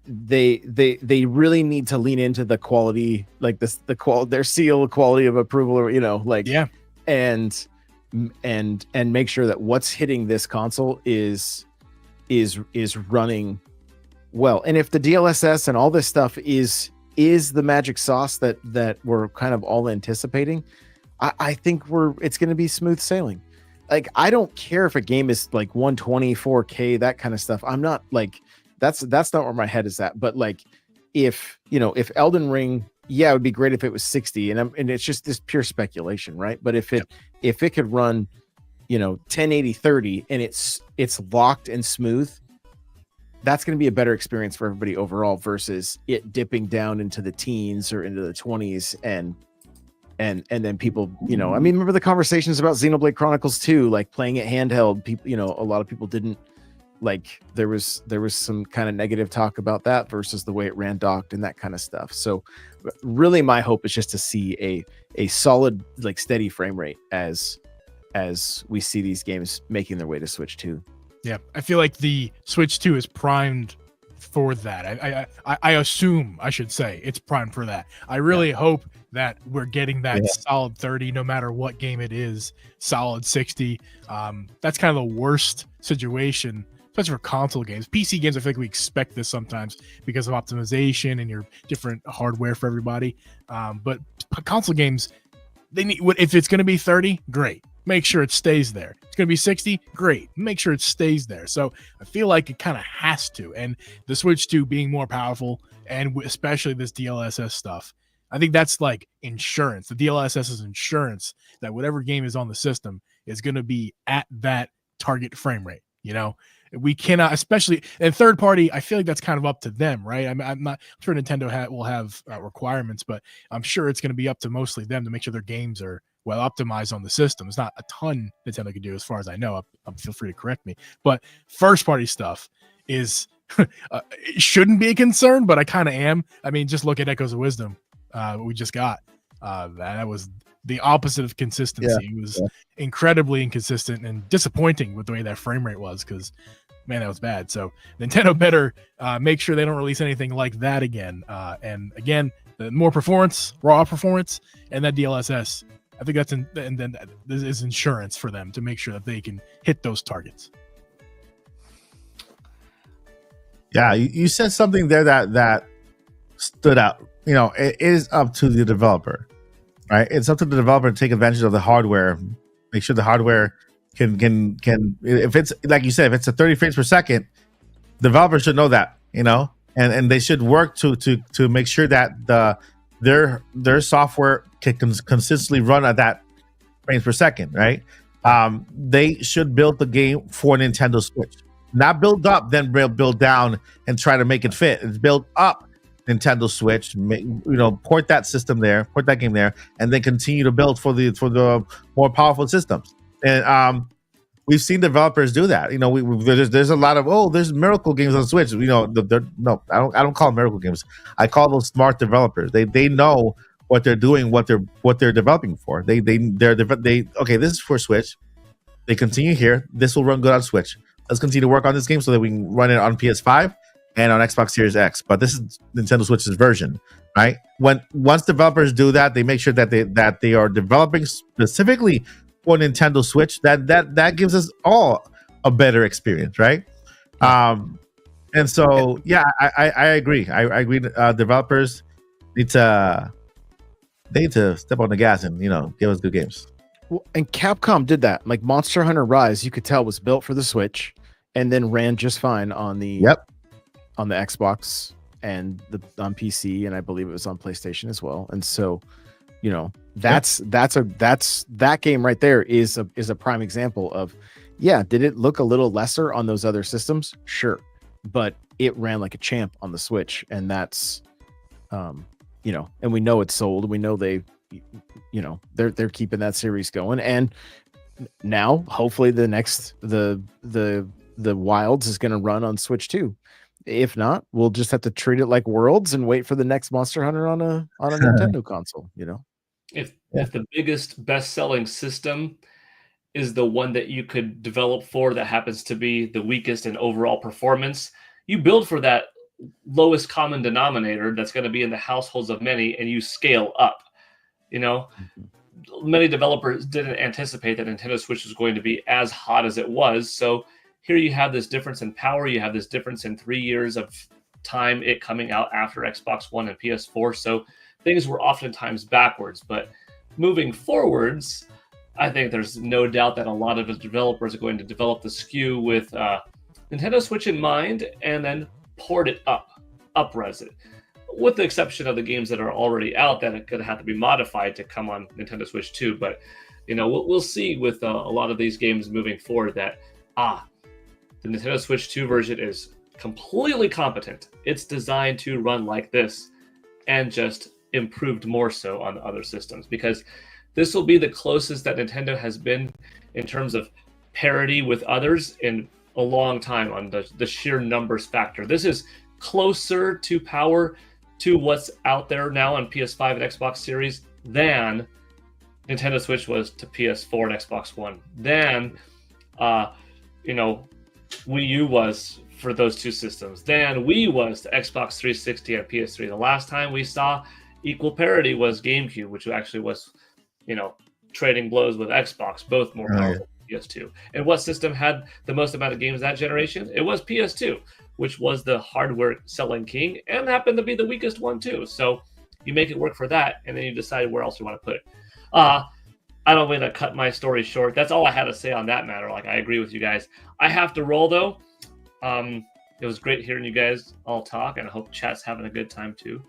Speaker 3: they really need to lean into the quality, like their seal quality of approval, or and make sure that what's hitting this console is running well. And if the DLSS and all this stuff is the magic sauce that we're kind of all anticipating, I think it's going to be smooth sailing. Like, I don't care if a game is like 120, 4K, that kind of stuff. I'm not like, that's not where my head is at. But like, if Elden Ring, it would be great if it was 60, and it's just this pure speculation, right? But if it could run, 1080 30 and it's locked and smooth, that's going to be a better experience for everybody overall versus it dipping down into the teens or into the 20s and then people, I mean, remember the conversations about Xenoblade Chronicles 2, like playing it handheld, people, a lot of people didn't like, there was some kind of negative talk about that versus the way it ran docked and that kind of stuff. So really my hope is just to see a solid, like, steady frame rate as we see these games making their way to Switch 2.
Speaker 4: Yeah, I feel like the Switch 2 is primed for that. I assume, I should say, it's primed for that. I really hope that we're getting that solid 30, no matter what game it is, solid 60. That's kind of the worst situation, especially for console games. PC games, I feel like we expect this sometimes because of optimization and your different hardware for everybody. But console games, they need, if it's going to be 30, great. Make sure it stays there. It's going to be 60, great. Make sure it stays there. So I feel like it kind of has to. And the Switch 2 being more powerful, and especially this DLSS stuff, I think that's like insurance. The DLSS is insurance that whatever game is on the system is going to be at that target frame rate. We cannot, especially in third party, I feel like that's kind of up to them, right? I'm sure Nintendo will have requirements, but I'm sure it's going to be up to mostly them to make sure their games are well optimized on the system. It's not a ton Nintendo can do, as far as I know. Feel free to correct me, but first party stuff is it shouldn't be a concern, but I kind of am. I mean, just look at Echoes of Wisdom, what we just got. That was the opposite of consistency. It was incredibly inconsistent and disappointing with the way that frame rate was, because man, that was bad. So Nintendo better make sure they don't release anything like that again. And again, the more performance, raw performance, and that DLSS, I think and then this is insurance for them to make sure that they can hit those targets.
Speaker 2: Yeah, you said something there that stood out. It is up to the developer, right? It's up to the developer to take advantage of the hardware, make sure the hardware can if it's like you said, if it's a 30 frames per second, the developer should know that, and they should work to make sure that their software can consistently run at that frames per second, right? They should build the game for Nintendo Switch, not build up then build down and try to make it fit. It's build up Nintendo Switch, port that system there, port that game there, and then continue to build for the more powerful systems. And we've seen developers do that. There's a lot of there's miracle games on Switch. No, I don't call them miracle games. I call those smart developers. They know what they're doing, what they're developing for. Okay, this is for Switch. They continue here. This will run good on Switch. Let's continue to work on this game so that we can run it on PS5 and on Xbox Series X. But this is Nintendo Switch's version, right? Once developers do that, they make sure that they are developing specifically for Nintendo Switch. That gives us all a better experience, right? And so I agree. I agree. Developers need to step on the gas and give us good games.
Speaker 3: Well, and Capcom did that. Like Monster Hunter Rise, you could tell was built for the Switch and then ran just fine on the Xbox and on PC, and I believe it was on PlayStation as well. And so, that game right there is a prime example of, did it look a little lesser on those other systems? Sure, but it ran like a champ on the Switch, and that's, and we know it's sold. We know they're keeping that series going, and now hopefully the Wilds is going to run on Switch too. If not, we'll just have to treat it like Worlds and wait for the next Monster Hunter on a Nintendo console.
Speaker 5: If the biggest best-selling system is the one that you could develop for that happens to be the weakest in overall performance, you build for that lowest common denominator that's going to be in the households of many, and you scale up. Many developers didn't anticipate that Nintendo Switch was going to be as hot as it was. So here you have this difference in power. You have this difference in 3 years of time, it coming out after Xbox One and PS4. So things were oftentimes backwards. But moving forwards, I think there's no doubt that a lot of the developers are going to develop the SKU with Nintendo Switch in mind and then port it up-res it. With the exception of the games that are already out that are going to have to be modified to come on Nintendo Switch 2. But, we'll see with a lot of these games moving forward that, the Nintendo Switch 2 version is completely competent. It's designed to run like this and just improved more so on other systems, because this will be the closest that Nintendo has been in terms of parity with others in a long time on the sheer numbers factor. This is closer to power to what's out there now on PS5 and Xbox Series than Nintendo Switch was to PS4 and Xbox One, than Wii U was for those two systems, than Wii was to Xbox 360 and PS3. The last time we saw equal parity was GameCube, which actually was, trading blows with Xbox, both more powerful than PS2. And what system had the most amount of games that generation? It was PS2, which was the hardware selling king and happened to be the weakest one too. So you make it work for that, and then you decide where else you want to put it. I don't mean to cut my story short. That's all I had to say on that matter. Like, I agree with you guys. I have to roll though. It was great hearing you guys all talk, and I hope chat's having a good time too.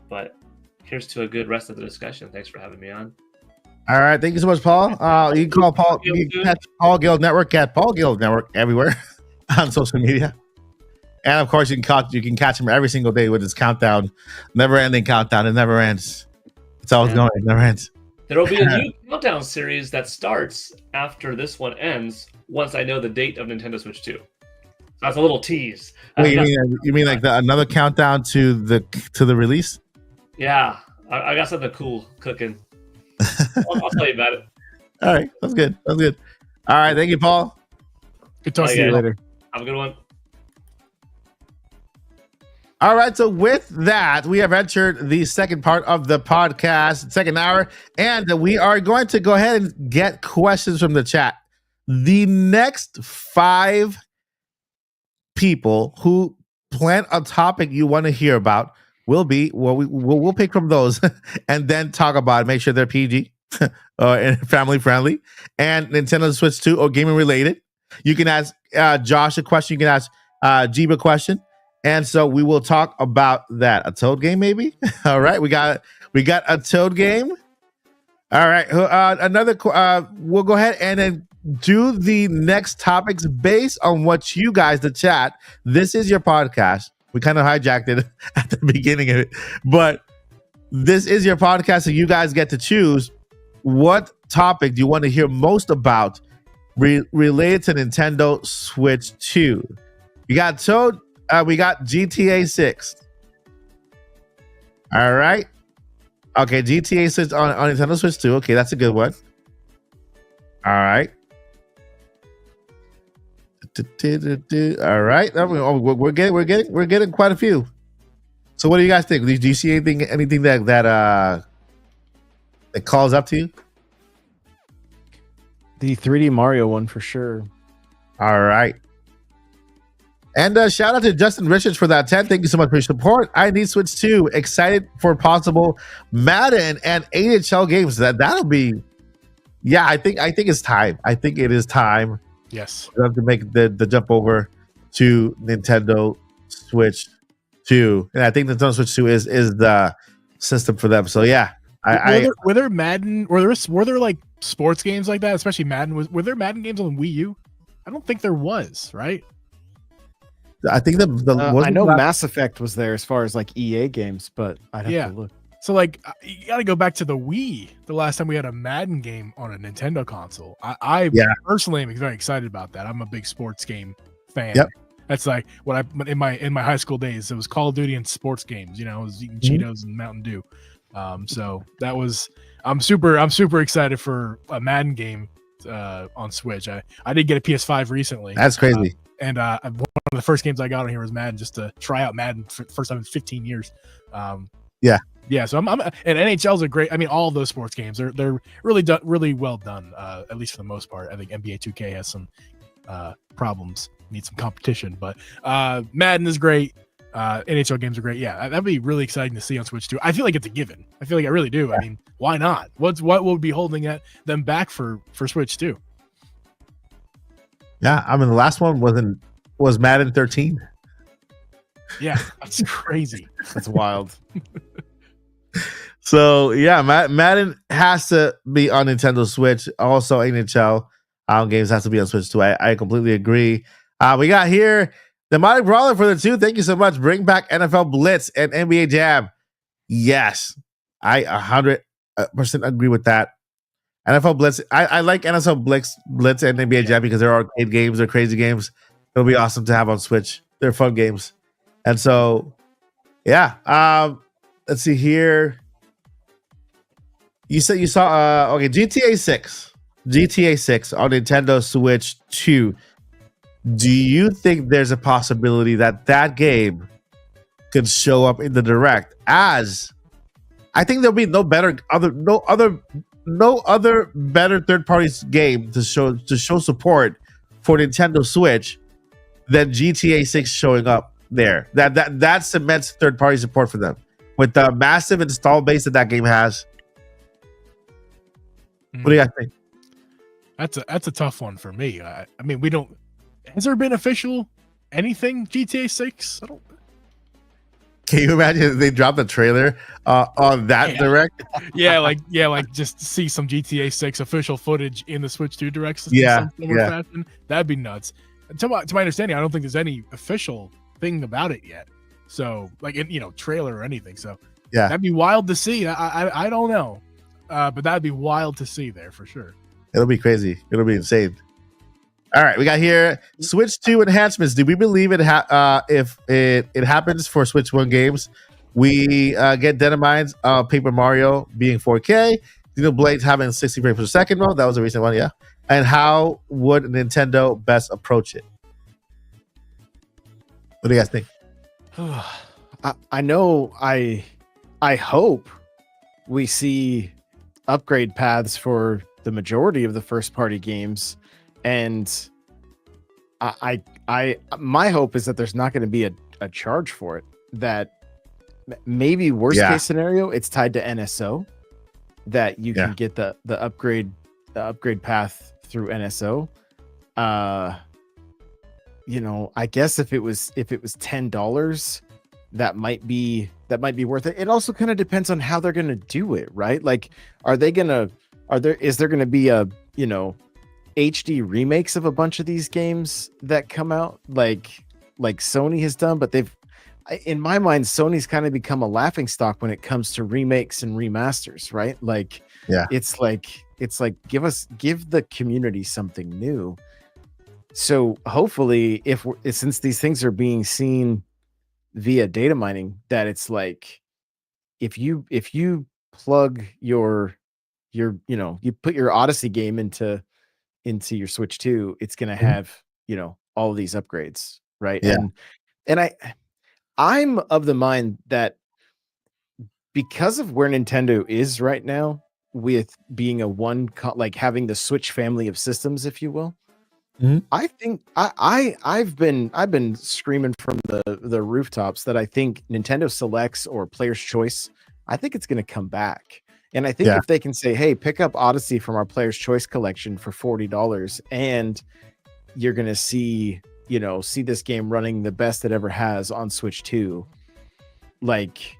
Speaker 5: But here's to a good rest of the discussion. Thanks for having me on.
Speaker 2: All right, thank you so much, Paul. You can call Paul. You can catch Paul Guild Network at Paul Guild Network everywhere on social media, and of course you can catch him every single day with his countdown, never-ending countdown. It never ends. It's always going. It never ends.
Speaker 5: There will be a new countdown series that starts after this one ends. Once I know the date of Nintendo Switch 2, that's a little tease.
Speaker 2: Wait, you mean like another countdown to the release?
Speaker 5: Yeah, I got something cool cooking. I'll tell you about it.
Speaker 2: All right, that's good. That's good. All right, thank you, Paul.
Speaker 4: Good talking
Speaker 5: See
Speaker 4: to
Speaker 5: you
Speaker 4: you later.
Speaker 5: Have a good one.
Speaker 2: All right, so with that, we have entered the second part of the podcast, second hour, and we are going to go ahead and get questions from the chat. The next 5 people who plant a topic you want to hear about will be, we'll pick from those and then talk about it. Make sure they're PG and family friendly and Nintendo Switch 2 or gaming related. You can ask Josh a question. You can ask Jeeb a question. And so we will talk about that. A Toad game, maybe? All right. We got a Toad game. All right. We'll go ahead and then do the next topics based on what you guys, the chat, this is your podcast. We kind of hijacked it at the beginning of it, but this is your podcast, and you guys get to choose what topic do you want to hear most about related to Nintendo Switch 2. We got Toad. We got GTA 6. All right. Okay, GTA 6 on Nintendo Switch 2. Okay, that's a good one. All right. All right. We're getting quite a few. So what do you guys think? Do you see anything that calls up to you?
Speaker 3: The 3D Mario one for sure.
Speaker 2: All right. And shout out to Justin Richards for that 10. Thank you so much for your support. I need Switch 2. Excited for possible Madden and NHL games. That'll be, yeah. I think it's time. I think it is time.
Speaker 4: Yes.
Speaker 2: For them to make the jump over to Nintendo Switch 2, and I think Nintendo Switch 2 is the system for them. So yeah,
Speaker 4: were there Madden? Were there like sports games like that? Especially Madden. Were there Madden games on Wii U? I don't think there was. Right.
Speaker 2: I think
Speaker 3: I know Mass Effect was there as far as like EA games, but I'd have to look.
Speaker 4: So like you got to go back to the Wii. The last time we had a Madden game on a Nintendo console. I personally am very excited about that. I'm a big sports game fan.
Speaker 2: Yep.
Speaker 4: That's like what I in my high school days. It was Call of Duty and sports games. You know, I was eating Cheetos and Mountain Dew. So that was I'm super excited for a Madden game on Switch. I did get a PS5 recently.
Speaker 2: That's crazy.
Speaker 4: And one of the first games I got on here was Madden, just to try out Madden for the first time in 15 years. Yeah. So I'm and NHL's a great. I mean, all of those sports games they're really well done. At least for the most part. I think NBA 2K has some problems, needs some competition, but Madden is great. NHL games are great. Yeah, that'd be really exciting to see on Switch 2. I feel like it's a given. I feel like I really do. Yeah. I mean, why not? What would be holding them back for Switch 2?
Speaker 2: Yeah, I mean the last one was Madden 13.
Speaker 4: Yeah, that's crazy.
Speaker 3: That's wild.
Speaker 2: So yeah, Madden has to be on Nintendo Switch. Also, NHL games has to be on Switch too. I completely agree. We got here the Mighty Brawler for the 2. Thank you so much. Bring back NFL Blitz and NBA Jam. Yes, I 100% agree with that. NFL Blitz. I like NFL Blitz and NBA Jam because they're arcade games. They're crazy games. It'll be awesome to have on Switch. They're fun games. And so, yeah. Let's see here. You said you saw okay, GTA 6 on Nintendo Switch 2. Do you think there's a possibility that game could show up in the Direct? As I think there'll be no other better third party game to show support for Nintendo Switch than GTA 6 showing up there. That cements third party support for them with the massive install base that game has. What do you guys think?
Speaker 4: That's a tough one for me. I mean, we don't. Has there been official anything GTA 6? I don't.
Speaker 2: Can you imagine if they dropped the trailer on that Direct?
Speaker 4: like just see some GTA 6 official footage in the Switch 2 Directs. Fashion. That'd be nuts. To my understanding, I don't think there's any official thing about it yet. So, like, trailer or anything. So,
Speaker 2: yeah,
Speaker 4: that'd be wild to see. I don't know, but that'd be wild to see there for sure.
Speaker 2: It'll be crazy. It'll be insane. All right, we got here Switch 2 enhancements. Do we believe if it happens for Switch 1 games, we get Dynamite's Paper Mario being 4K, Xenoblade having 60 frames per second mode? That was a recent one, yeah. And how would Nintendo best approach it? What do you guys think?
Speaker 3: I know. I hope we see upgrade paths for the majority of the first party games. And my hope is that there's not going to be a charge for it. That maybe worst case scenario, it's tied to NSO, that you can get the upgrade path through NSO. I guess if it was $10, that might be worth it. It also kind of depends on how they're going to do it, right? Like, is there going to be a HD remakes of a bunch of these games that come out like Sony has done, but in my mind, Sony's kind of become a laughing stock when it comes to remakes and remasters, right? Like,
Speaker 2: Yeah.
Speaker 3: it's like give the community something new. So hopefully, since these things are being seen via data mining, that it's like if you plug your you put your Odyssey game into your Switch 2, it's gonna have all of these upgrades, right?
Speaker 2: Yeah.
Speaker 3: And I'm of the mind that because of where Nintendo is right now, with being like having the Switch family of systems, if you will,
Speaker 2: Mhm.
Speaker 3: I think I've been screaming from the rooftops that I think Nintendo Selects or Player's Choice, I think it's going to come back. And I think
Speaker 2: Yeah.
Speaker 3: if they can say, hey, pick up Odyssey from our Player's Choice collection for $40, and you're going to see this game running the best it ever has on Switch 2, like,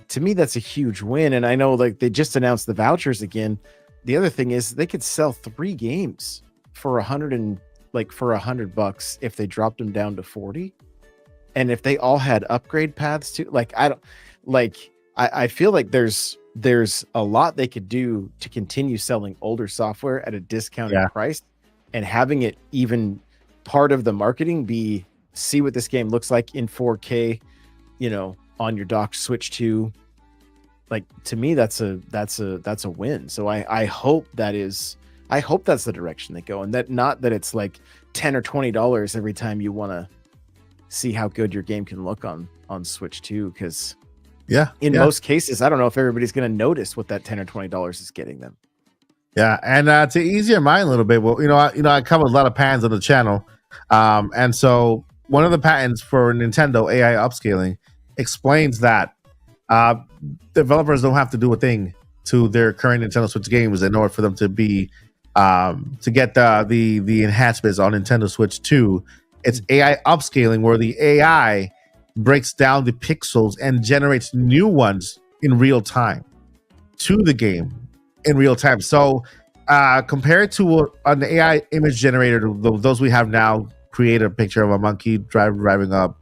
Speaker 3: to me, that's a huge win. And I know, like, they just announced the vouchers again. The other thing is they could sell 3 games for $100 if they dropped them down to 40. And if they all had upgrade paths too, I feel like there's a lot they could do to continue selling older software at a discounted price, and having it even part of the marketing be, see what this game looks like in 4K, on your docked Switch 2. Like, to me, that's a win. So I hope that's the direction they go, and that not that it's like $10 or $20 every time you want to see how good your game can look on Switch 2, because in most cases, I don't know if everybody's going to notice what that $10 or $20 is getting them.
Speaker 2: Yeah, and to ease your mind a little bit, well, I cover a lot of patents on the channel, and so one of the patents for Nintendo AI upscaling explains that developers don't have to do a thing to their current Nintendo Switch games in order for them to be to get the enhancements on Nintendo Switch 2. It's AI upscaling, where the AI breaks down the pixels and generates new ones in real time to the game in real time. So compared to an AI image generator, those we have now, create a picture of a monkey driving a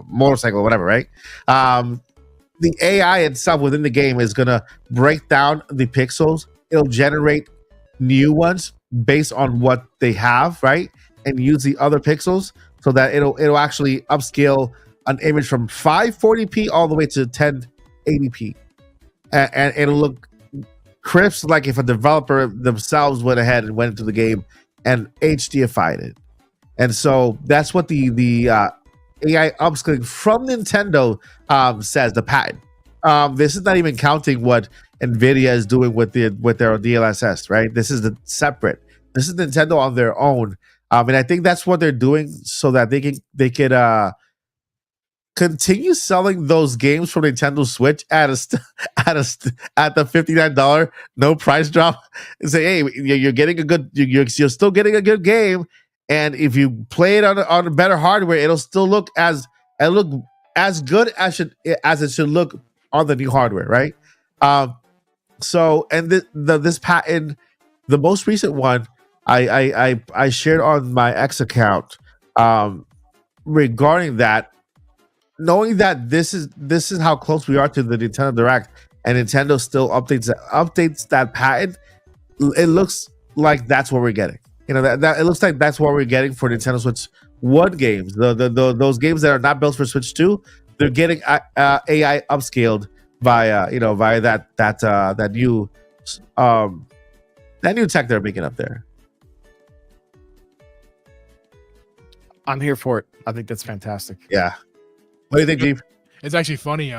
Speaker 2: motorcycle, whatever, right? The AI itself within the game is going to break down the pixels. It'll generate new ones based on what they have, right? And use the other pixels so that it'll actually upscale an image from 540p all the way to 1080p. And it'll look crisp, like if a developer themselves went ahead and went into the game and HDified it. And so that's what the AI upscaling from Nintendo says, the patent. This is not even counting what NVIDIA is doing with their DLSS, right? This is separate. This is Nintendo on their own, and I think that's what they're doing so that they could continue selling those games from Nintendo Switch at the $59 no price drop, and say, hey, you're getting a good, you're still getting a good game. And if you play it on a better hardware, it'll still look as good as it should look on the new hardware, right? So, and this patent, the most recent one, I shared on my X account regarding that, knowing that this is how close we are to the Nintendo Direct, and Nintendo still updates that patent. It looks like that's what we're getting. That it looks like that's what we're getting for Nintendo Switch 1 games. Those games that are not built for Switch 2, they're getting AI upscaled via that new tech they're making up there.
Speaker 3: I'm here for it. I think that's fantastic.
Speaker 2: Yeah. What do you think, Jeep?
Speaker 4: It's actually funny.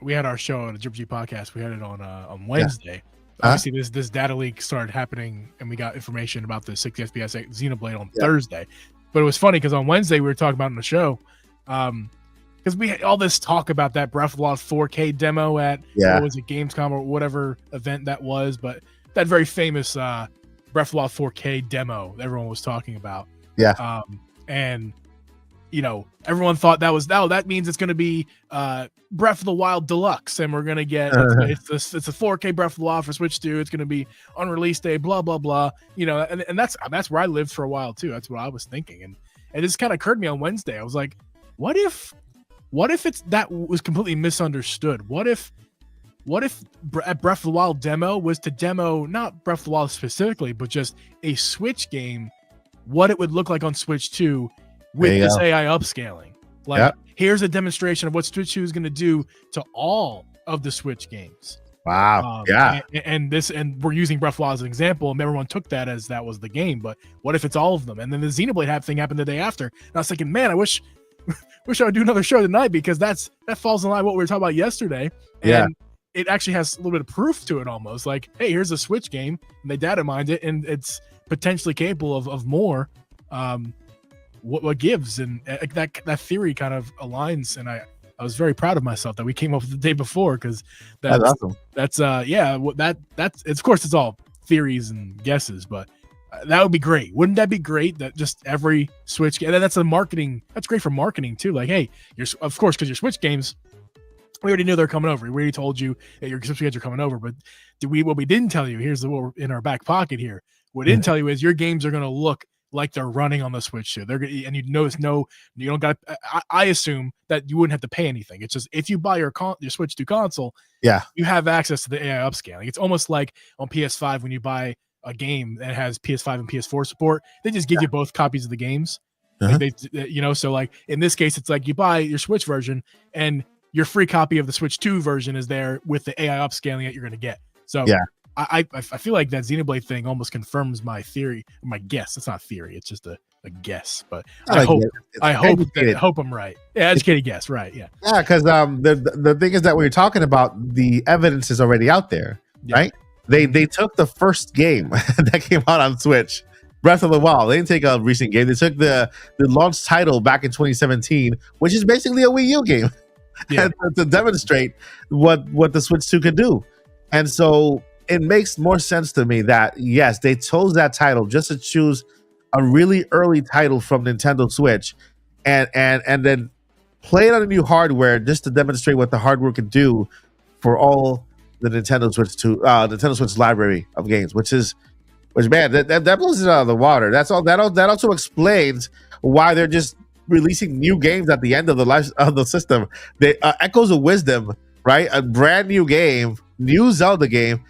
Speaker 4: We had our show on the Drip G podcast. We had it on Wednesday. Obviously, this data leak started happening, and we got information about the 60 FPS Xenoblade on Thursday. But it was funny because on Wednesday we were talking about in the show, because we had all this talk about that Breath of the Wild 4K demo at what was it, Gamescom or whatever event that was, but that very famous Breath of the Wild 4K demo that everyone was talking about.
Speaker 2: Yeah.
Speaker 4: And everyone thought that means it's going to be Breath of the Wild Deluxe, and we're going to get it's a 4K Breath of the Wild for Switch 2. It's going to be on release day, blah blah blah. And that's where I lived for a while too. That's what I was thinking, and it just kind of occurred to me on Wednesday. I was like, what if what if that was completely misunderstood? What if Breath of the Wild demo was to demo not Breath of the Wild specifically, but just a Switch game, what it would look like on Switch 2 with this AI upscaling? Like, here's a demonstration of what Switch 2 is going to do to all of the Switch games.
Speaker 2: Wow.
Speaker 4: And we're using Breath of the Wild as an example, and everyone took that as that was the game. But what if it's all of them? And then the Xenoblade thing happened the day after. And I was thinking, man, I wish I would do another show tonight, because that falls in line with what we were talking about yesterday. And it actually has a little bit of proof to it, almost like, hey, here's a Switch game, and they data mined it, and it's potentially capable of more. What gives, and that theory kind of aligns, and I was very proud of myself that we came up with the day before, because that's awesome. That's of course it's all theories and guesses, but that would be great. Wouldn't that be great that just every Switch game, and that's great for marketing too. Like, hey, of course, because your Switch games, we already knew they're coming over. We already told you that your Switch games are coming over, but what we didn't tell you, here's what we're in our back pocket here. What we didn't tell you is your games are going to look like they're running on the Switch too. And you notice, you don't got. I assume that you wouldn't have to pay anything. It's just if you buy your Switch 2 console, you have access to the AI upscaling. It's almost like on PS5 when you buy a game that has PS5 and PS4 support, they just give you both copies of the games. Like so like in this case, it's like you buy your Switch version and your free copy of the Switch 2 version is there with the AI upscaling that you're going to get. So I feel like that Xenoblade thing almost confirms my theory, my guess. It's not theory; it's just a guess. But I hope I'm right. Yeah, educated guess, right? Yeah,
Speaker 2: because the thing is that when you're talking about, the evidence is already out there, right? They took the first game that came out on Switch, Breath of the Wild. They didn't take a recent game. They took the launch title back in 2017, which is basically a Wii U game, to demonstrate what the Switch 2 could do, and so. It makes more sense to me that, yes, they chose that title just to choose a really early title from Nintendo Switch and then play it on a new hardware just to demonstrate what the hardware could do for all the Nintendo Switch library of games, which man, that blows it out of the water. That also explains why they're just releasing new games at the end of the life of the system. They Echoes of Wisdom, right? A brand new game, new Zelda game.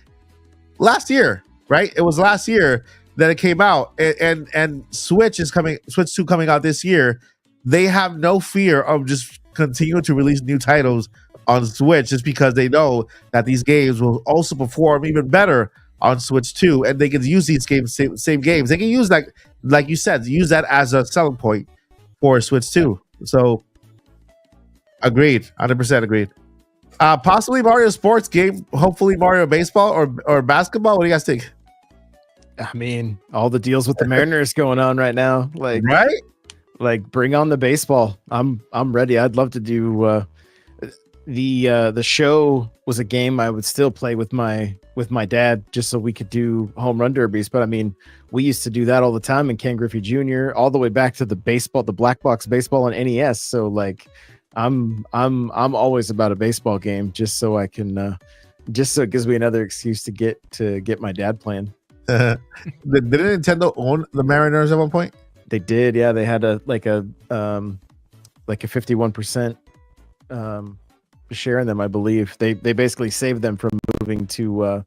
Speaker 2: Last year, right? It was last year that it came out, and Switch 2 coming out this year. They have no fear of just continuing to release new titles on Switch, just because they know that these games will also perform even better on Switch 2, and they can use these games, same games. They can use that, like you said, use that as a selling point for Switch 2. So, agreed, 100% agreed. Possibly Mario sports game, hopefully Mario baseball or basketball. What do you guys think?
Speaker 3: I mean, all the deals with the Mariners going on right now, like,
Speaker 2: right?
Speaker 3: Like, bring on the baseball. I'm ready. I'd love to do the show was a game I would still play with my dad, just so we could do home run derbies. But I mean, we used to do that all the time in Ken Griffey Jr. all the way back to the black box baseball on NES. So like, I'm always about a baseball game, just so I can just so it gives me another excuse to get my dad playing.
Speaker 2: Did Nintendo own the Mariners at one point?
Speaker 3: They did, yeah. They had a 51% share in them, I believe. They basically saved them from moving to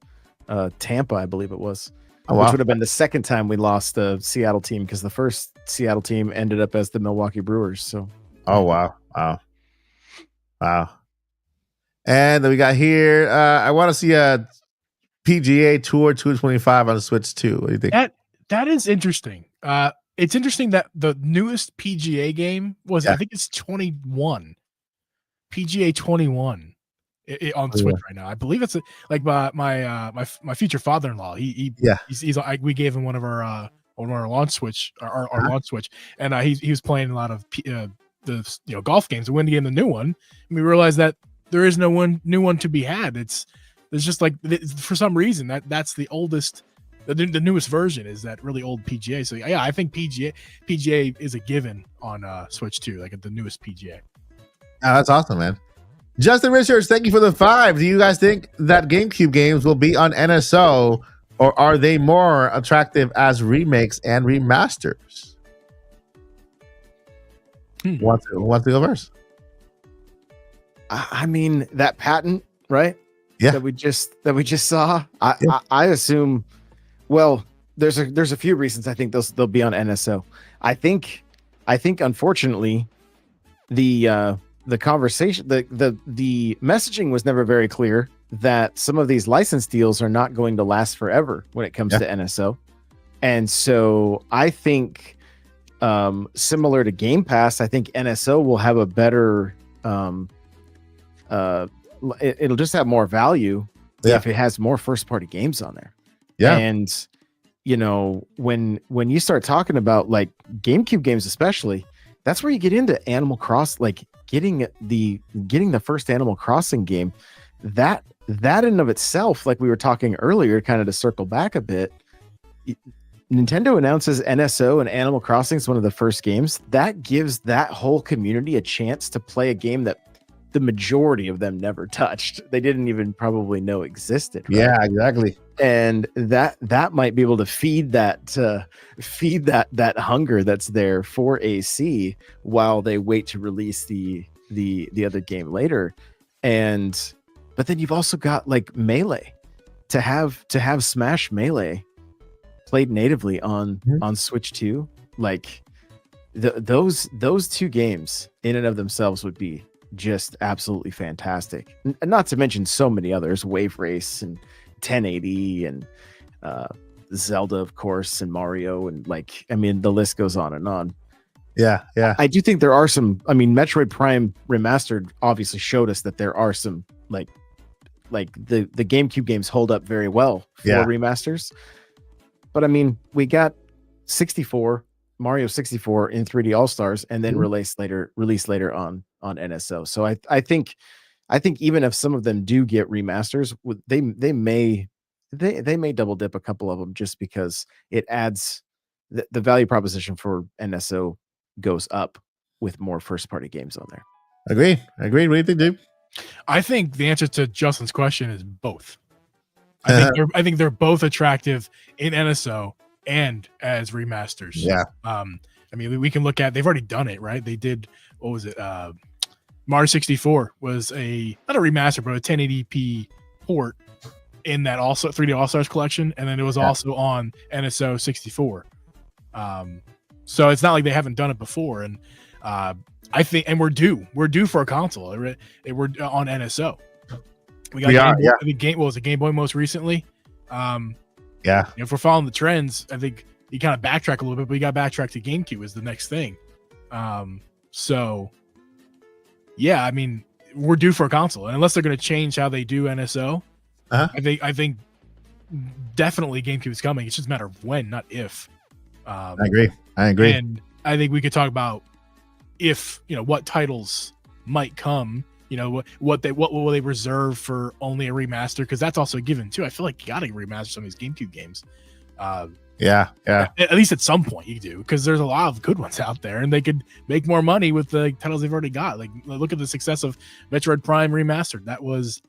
Speaker 3: Tampa, I believe it was. Oh, wow. Which would have been the second time we lost the Seattle team, because the first Seattle team ended up as the Milwaukee Brewers. So.
Speaker 2: Oh wow. And then we got here. I want to see a PGA Tour 225 on the Switch 2. What do you think?
Speaker 4: That is interesting. It's interesting that the newest PGA game was, I think it's 21. PGA 21 on Switch right now. I believe it's my future father-in-law. We gave him one of our launch Switch, our launch Switch, and he was playing a lot of the golf games. We went to get him the new one, and we realized that there is no new one to be had. There's just like, for some reason that's the oldest. The newest version is that really old PGA. So yeah, I think PGA is a given on Switch 2, like the newest PGA.
Speaker 2: Oh, that's awesome, man. Justin Richards, thank you for the 5. Do you guys think that GameCube games will be on NSO, or are they more attractive as remakes and remasters? Want to go first?
Speaker 3: I mean, that patent, right?
Speaker 2: Yeah.
Speaker 3: That we just saw.
Speaker 2: Yeah.
Speaker 3: I assume. Well, there's a few reasons I think they'll be on NSO. I think unfortunately the conversation, the messaging was never very clear that some of these license deals are not going to last forever when it comes to NSO. And so I think similar to Game Pass, I think NSO will have a better it'll just have more value if it has more first party games on there.
Speaker 2: Yeah.
Speaker 3: And you know, when you start talking about like GameCube games especially, that's where you get into Animal Cross, like getting the first Animal Crossing game. That in and of itself, like we were talking earlier, kind of to circle back a bit, Nintendo announces NSO and Animal Crossing is one of the first games. That gives that whole community a chance to play a game that the majority of them never touched. They didn't even probably know existed. Right?
Speaker 2: Yeah, exactly.
Speaker 3: And that might be able to feed that hunger that's there for AC while they wait to release the other game later. But then you've also got like Melee to have Smash Melee played natively on Switch 2. Like those two games in and of themselves would be just absolutely fantastic. And not to mention so many others, Wave Race and 1080 and Zelda, of course, and Mario, and like, I mean, the list goes on and on.
Speaker 2: Yeah.
Speaker 3: I do think there are some, I mean, Metroid Prime Remastered obviously showed us that there are some like the GameCube games hold up very well for remasters. But I mean, we got Mario 64 in 3D All-Stars and then released later on NSO. So I think even if some of them do get remasters, they may double dip a couple of them just because it adds the value proposition for NSO goes up with more first party games on there.
Speaker 2: Agreed. What do you think, dude?
Speaker 4: I think the answer to Justin's question is both. I think they're both attractive in NSO and as remasters.
Speaker 2: Yeah.
Speaker 4: I mean, we can look at, they've already done it, right? They did, what was it? Mario 64 was not a remaster, but a 1080p port in that also 3D All-Stars collection, and then it was also on NSO 64. So it's not like they haven't done it before, and I think, and we're due for a console. We're on NSO. We got Game Boy most recently. If we're following the trends, I think you kind of backtrack a little bit, but you got to backtrack to GameCube is the next thing. So yeah, I mean, we're due for a console, and unless they're going to change how they do NSO, I think definitely GameCube is coming. It's just a matter of when, not if.
Speaker 2: I agree.
Speaker 4: And I think we could talk about if, what titles might come, what will they reserve for only a remaster, because that's also a given too. I feel like you got to remaster some of these GameCube games. At least at some point you do, because there's a lot of good ones out there, and they could make more money with the titles they've already got. Like, look at the success of Metroid Prime Remastered. That was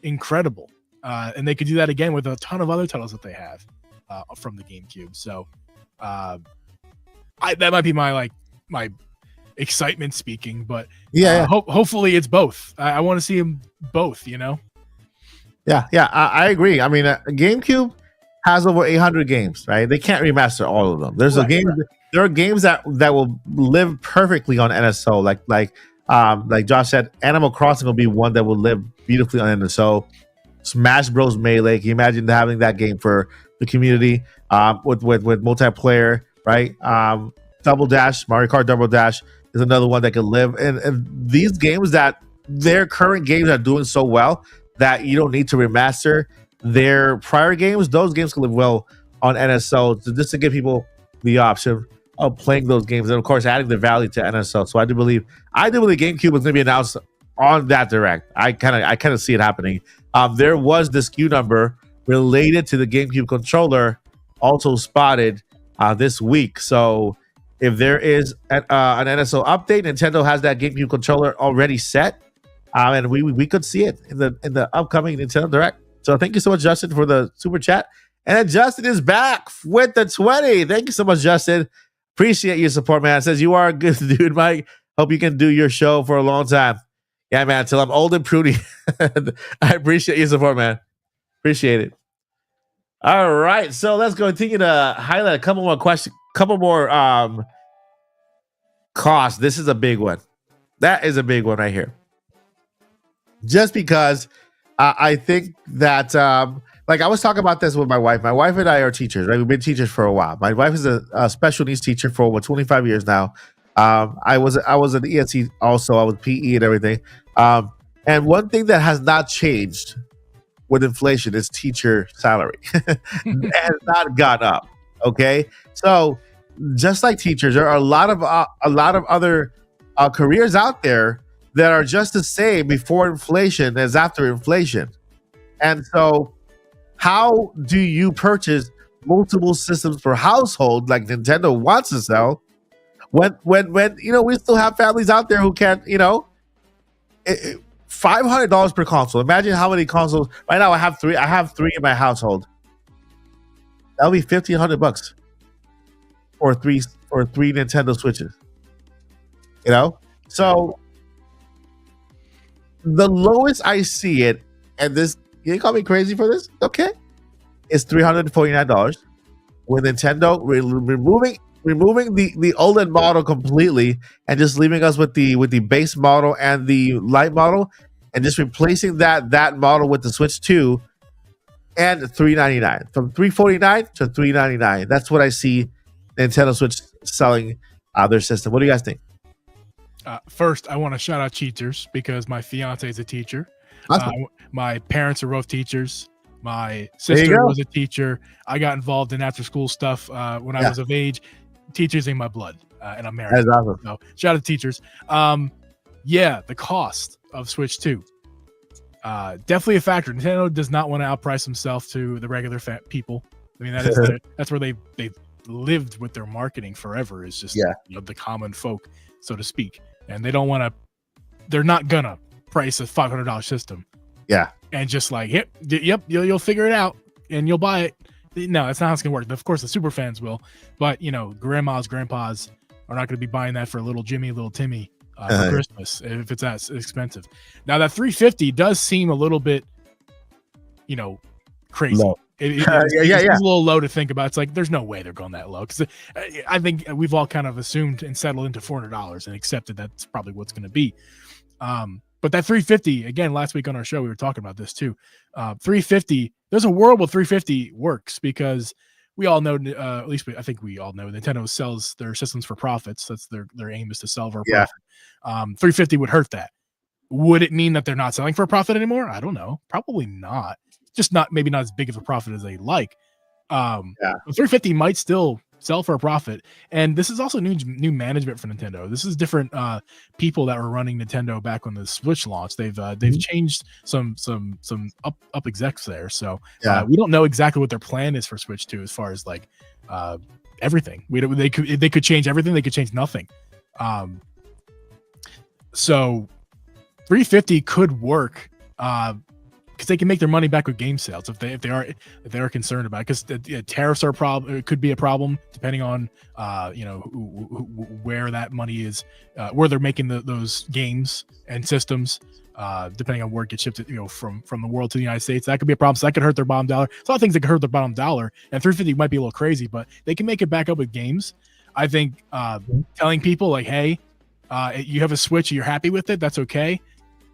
Speaker 4: incredible. And they could do that again with a ton of other titles that they have from the GameCube. So that might be my excitement speaking, but hopefully it's both. I want to see them both,
Speaker 2: I agree. I mean, GameCube has over 800 games, right? They can't remaster all of them. There are games that will live perfectly on NSO, like Josh said, Animal Crossing will be one that will live beautifully on NSO. Smash Bros. Melee, can you imagine having that game for the community with multiplayer, right? Double Dash, Mario Kart Double Dash is another one that can live. And these games their current games are doing so well that you don't need to remaster their prior games. Those games can live well on NSO, just to give people the option of playing those games, and of course adding the value to NSO. So I do believe GameCube is going to be announced on that direct. I kind of see it happening. There was the SKU number related to the GameCube controller also spotted this week. So if there is an NSO update, Nintendo has that GameCube controller already set, and we could see it in the upcoming Nintendo Direct. So thank you so much, Justin, for the super chat. And then Justin is back with the 20. Thank you so much, Justin. Appreciate your support, man. It says you are a good dude, Mike. Hope you can do your show for a long time. Yeah, man. Till I'm old and prudy. I appreciate your support, man. Appreciate it. All right, so let's continue to highlight a couple more questions, couple more costs. This is a big one. That is a big one right here. Just because I think that, like I was talking about this with my wife. My wife and I are teachers, right? We've been teachers for a while. My wife is a special needs teacher for over 25 years now. I was an ESC also. I was PE and everything. And one thing that has not changed with inflation is teacher salary. It has not gone up. Okay, so just like teachers, there are a lot of other careers out there that are just the same before inflation as after inflation. And so, how do you purchase multiple systems per household like Nintendo wants to sell? When we still have families out there who can't, $500 per console. Imagine how many consoles. Right now, I have three in my household. That'll be $1,500 for three Nintendo Switches. So the lowest I see it, and this you call me crazy for this, okay? It's $349 with Nintendo removing the OLED model completely and just leaving us with the base model and the light model, and just replacing that model with the Switch 2, and $399 from $349 to $399. That's what I see Nintendo Switch selling their system. What do you guys think?
Speaker 4: First, I want to shout out Cheaters because my fiance is a teacher.
Speaker 2: Awesome.
Speaker 4: My parents are both teachers. My sister was a teacher. I got involved in after school stuff when I was of age. Teachers in my blood, and I'm married.
Speaker 2: That's awesome.
Speaker 4: So shout out to teachers. The cost of Switch 2. Definitely a factor. Nintendo does not want to outprice themselves to the regular people. I mean, that's where they've lived with their marketing forever, is just the common folk, so to speak. And they don't want to, they're not gonna price a $500 system. Yeah. And just like, yep, you'll figure it out and you'll buy it. No, that's not how it's gonna work. Of course, the super fans will, but grandmas, grandpas are not gonna be buying that for little Jimmy, little Timmy for Christmas if it's that expensive. Now that 350 does seem a little bit, crazy. Low. It's a little low to think about. It's like there's no way they're going that low, because I think we've all kind of assumed and settled into $400 and accepted that's probably what's going to be. But that 350, again, last week on our show we were talking about this too. 350. There's a world where 350 works because we all know, at least I think we all know, Nintendo sells their systems for profits. That's their aim is to sell for a profit. 350 would hurt that. Would it mean that they're not selling for a profit anymore? I don't know. Probably not. Just maybe not as big of a profit as they like. 350 might still sell for a profit, and this is also new management for Nintendo. This is different people that were running Nintendo back when the Switch launched. They've changed some up execs there, so we don't know exactly what their plan is for Switch 2 as far as like everything. They could change everything. They could change nothing. So 350 could work. Because they can make their money back with game sales if they are concerned about it. Because tariffs are a problem. It could be a problem depending on where that money is, where they're making those games and systems. Depending on where it gets shipped, from the world to the United States, that could be a problem. So that could hurt their bottom dollar. It's a lot of things that could hurt their bottom dollar. And 350 might be a little crazy, but they can make it back up with games. I think telling people like, hey, you have a Switch, you're happy with it, that's okay.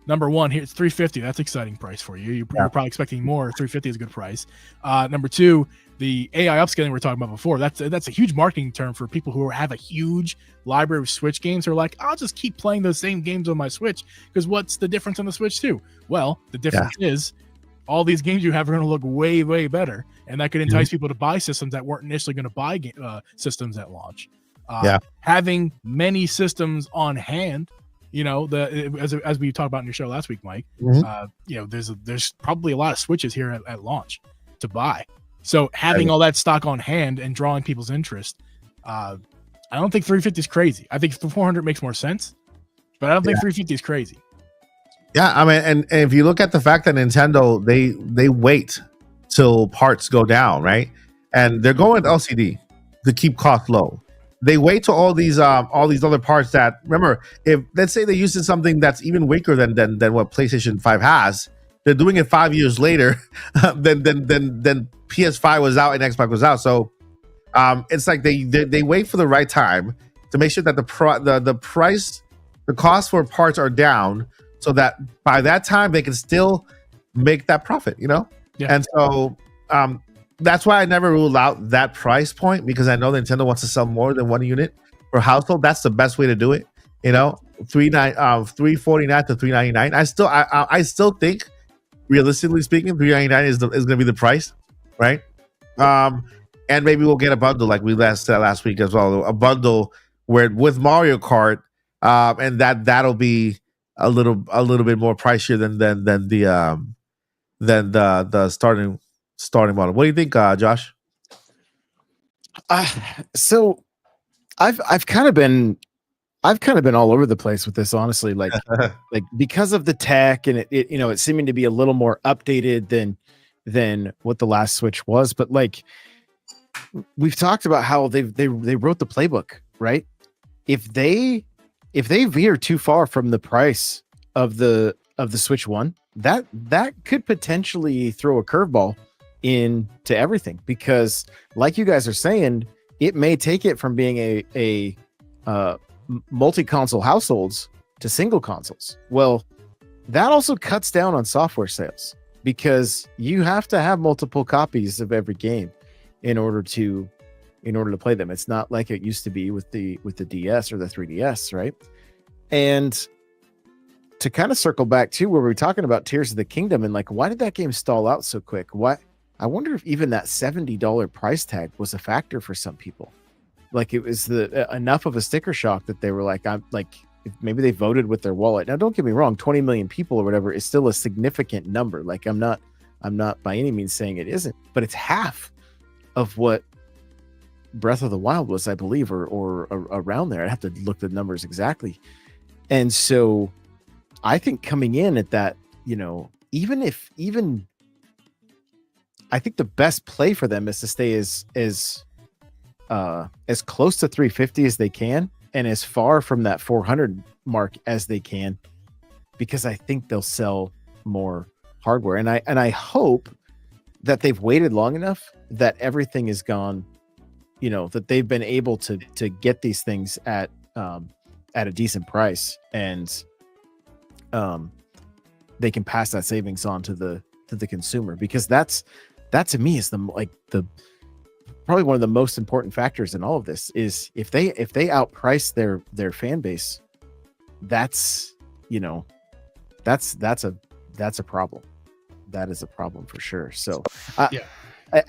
Speaker 4: Number one, here's 350. That's an exciting price for you. You're probably expecting more. 350 is a good price. Number two, the AI upscaling we were talking about before. That's a huge marketing term for people who have a huge library of Switch games. Who are like, I'll just keep playing those same games on my Switch because what's the difference on the Switch 2? Well, the difference is all these games you have are going to look way, way better, and that could entice people to buy systems that weren't initially going to buy systems at launch. Having many systems on hand. As we talked about in your show last week, Mike, there's probably a lot of Switches here at launch to buy. So having all that stock on hand and drawing people's interest, I don't think 350 is crazy. I think 400 makes more sense, but I don't think 350 is crazy.
Speaker 2: Yeah, I mean, and if you look at the fact that Nintendo, they wait till parts go down, right? And they're going to LCD to keep costs low. they wait to all these other parts that, remember, if let's say they're using something that's even weaker than what PlayStation 5 has, they're doing it 5 years later than PS5 was out and Xbox was out. So it's like they wait for the right time to make sure that the cost for parts are down, so that by that time they can still make that profit, you know?
Speaker 4: Yeah.
Speaker 2: And so that's why I never ruled out that price point, because I know Nintendo wants to sell more than one unit per household. That's the best way to do it. You know, $349 to $399. I still think, realistically speaking, $399 is going to be the price, right? And maybe we'll get a bundle like we said last week as well, a bundle where with Mario Kart, and that'll be a little bit more pricier than the starting model. What do you think, Josh?
Speaker 3: So I've kind of been all over the place with this, honestly, like because of the tech and it you know, it's seeming to be a little more updated than what the last Switch was. But like we've talked about how they wrote the playbook, right? If they veer too far from the price of the Switch 1, that could potentially throw a curveball into everything, because like you guys are saying, it may take it from being a multi-console households to single consoles. Well, that also cuts down on software sales, because you have to have multiple copies of every game in order to play them. It's not like it used to be with the DS or the 3DS, right? And to kind of circle back to where we were talking about Tears of the Kingdom and like, why did that game stall out so quick? I wonder if even that $70 price tag was a factor for some people. Like it was enough of a sticker shock that they were like, I'm like, maybe they voted with their wallet. Now, don't get me wrong, 20 million people or whatever is still a significant number. Like I'm not by any means saying it isn't, but it's half of what Breath of the Wild was, I believe, or around there. I have to look the numbers exactly. And so I think coming in at that, you know, even I think the best play for them is to stay as close to 350 as they can and as far from that 400 mark as they can, because I think they'll sell more hardware. And I hope that they've waited long enough that everything is gone, you know, that they've been able to get these things at a decent price, and they can pass that savings on to the consumer, because that to me is probably one of the most important factors in all of this. Is if they outprice their fan base, that's, you know, that's a problem. That is a problem for sure. So
Speaker 4: Yeah.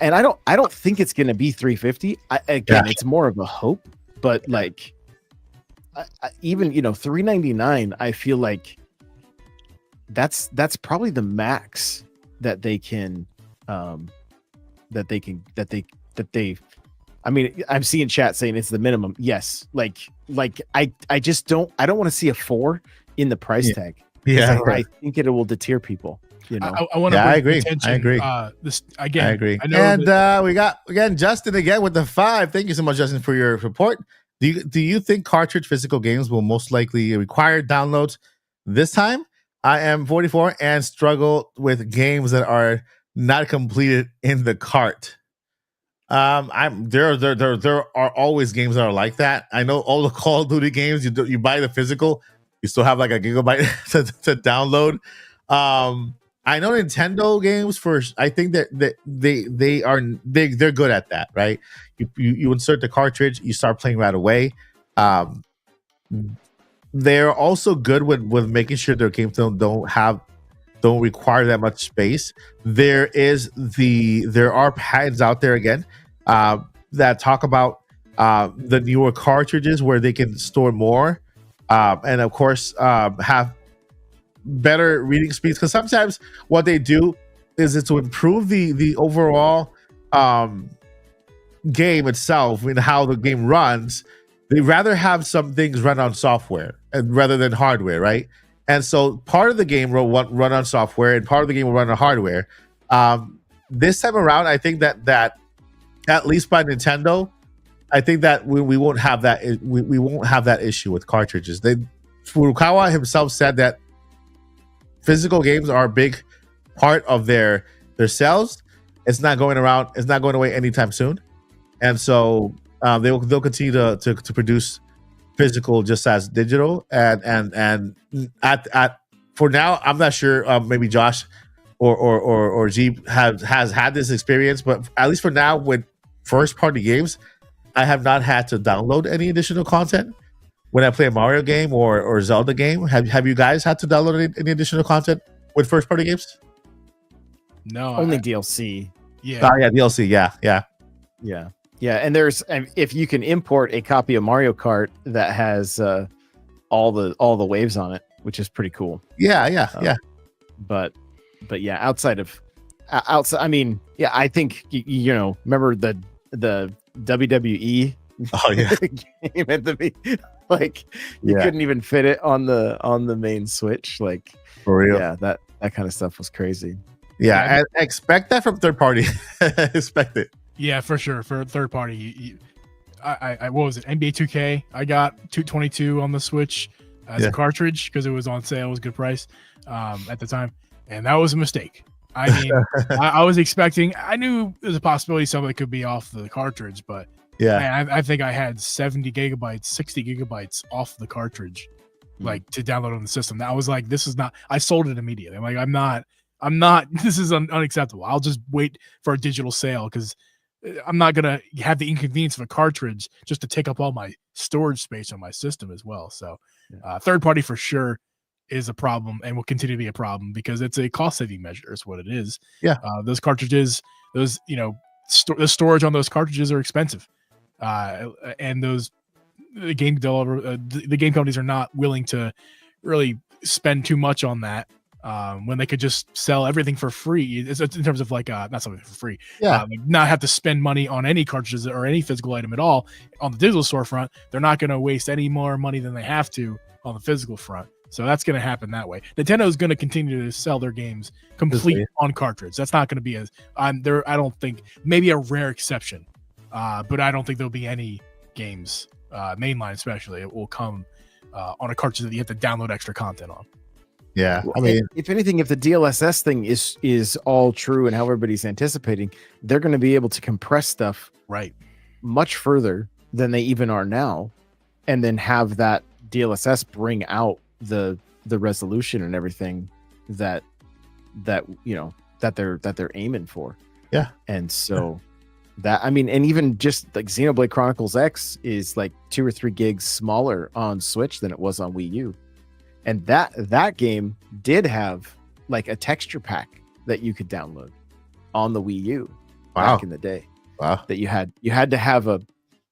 Speaker 3: And I don't think it's going to be 350. It's more of a hope, but like even, you know, 399, I feel like that's probably the max that they can I mean, I'm seeing chat saying it's the minimum. Yes. Like I don't want to see a 4 in the price tag.
Speaker 2: Yeah.
Speaker 3: I think it will deter people. You know,
Speaker 4: I want to.
Speaker 2: I agree.
Speaker 4: Attention,
Speaker 2: I agree.
Speaker 4: This again.
Speaker 2: I agree.
Speaker 4: I know
Speaker 2: And we got again Justin again with the 5. Thank you so much, Justin, for your report. Do you think cartridge physical games will most likely require downloads this time? I am 44 and struggle with games that are not completed in the cart. There are always games that are like that. I know all the Call of Duty games, you buy the physical, you still have like a gigabyte to download. I know Nintendo games I think that they're good at that, right? You insert the cartridge, you start playing right away. They're also good with making sure their games don't require that much space. There are patents out there again that talk about the newer cartridges where they can store more, and of course have better reading speeds, because sometimes what they do is to improve the overall game itself and how the game runs. They rather have some things run on software and rather than hardware, right? And so part of the game will run on software and part of the game will run on hardware. This time around, I think that at least by Nintendo, I think that we won't have that. We won't have that issue with cartridges. Furukawa himself said that physical games are a big part of their sales. It's not going around. It's not going away anytime soon, and so they'll continue to produce physical just as digital. And at for now, I'm not sure. Maybe Josh or Jeep has had this experience, but at least for now, with first party games, I have not had to download any additional content when I play a Mario game or Zelda game. Have you guys had to download any additional content with first party games?
Speaker 4: No,
Speaker 3: Only DLC.
Speaker 4: Yeah.
Speaker 2: Oh yeah, DLC. Yeah.
Speaker 3: Yeah. And there's if you can import a copy of Mario Kart that has all the waves on it, which is pretty cool.
Speaker 2: Yeah.
Speaker 3: But yeah, outside, I mean, yeah, I think you know, remember the WWE
Speaker 2: Oh yeah.
Speaker 3: game at the like you couldn't even fit it on the main Switch, like
Speaker 2: For real.
Speaker 3: yeah, that kind of stuff was crazy.
Speaker 2: Yeah, and expect that from third party. Expect it.
Speaker 4: Yeah, for sure. For third party, I what was it? NBA 2K. I got 222 on the Switch as a cartridge because it was on sale. It was a good price at the time, and that was a mistake. I mean, I was expecting. I knew there's a possibility something could be off the cartridge, but
Speaker 2: Yeah.
Speaker 4: man, I think I had 70 gigabytes, 60 gigabytes off the cartridge, like to download on the system. I was like, this is not. I sold it immediately. I'm like, I'm not. This is unacceptable. I'll just wait for a digital sale because I'm not gonna have the inconvenience of a cartridge just to take up all my storage space on my system as well. So, third party for sure is a problem and will continue to be a problem because it's a cost saving measure. Is what it is.
Speaker 2: Yeah.
Speaker 4: Those cartridges, those the storage on those cartridges are expensive, and those the game developer, the game companies are not willing to really spend too much on that. When they could just sell everything for free, it's in terms of like not something for free, like not have to spend money on any cartridges or any physical item at all on the digital storefront. They're not going to waste any more money than they have to on the physical front. So that's going to happen that way. Nintendo is going to continue to sell their games complete on cartridge. That's not going to be there. I don't think, maybe a rare exception, but I don't think there'll be any games, mainline especially, it will come on a cartridge that you have to download extra content on.
Speaker 2: Yeah. I mean,
Speaker 3: if anything, if the DLSS thing is all true and how everybody's anticipating, they're going to be able to compress stuff
Speaker 4: right
Speaker 3: much further than they even are now, and then have that DLSS bring out the resolution and everything that they're aiming for.
Speaker 2: Yeah.
Speaker 3: And so that, I mean, and even just like Xenoblade Chronicles X is like 2 or 3 gigs smaller on Switch than it was on Wii U. And that game did have like a texture pack that you could download on the Wii U back in the day.
Speaker 2: Wow.
Speaker 3: That you had to have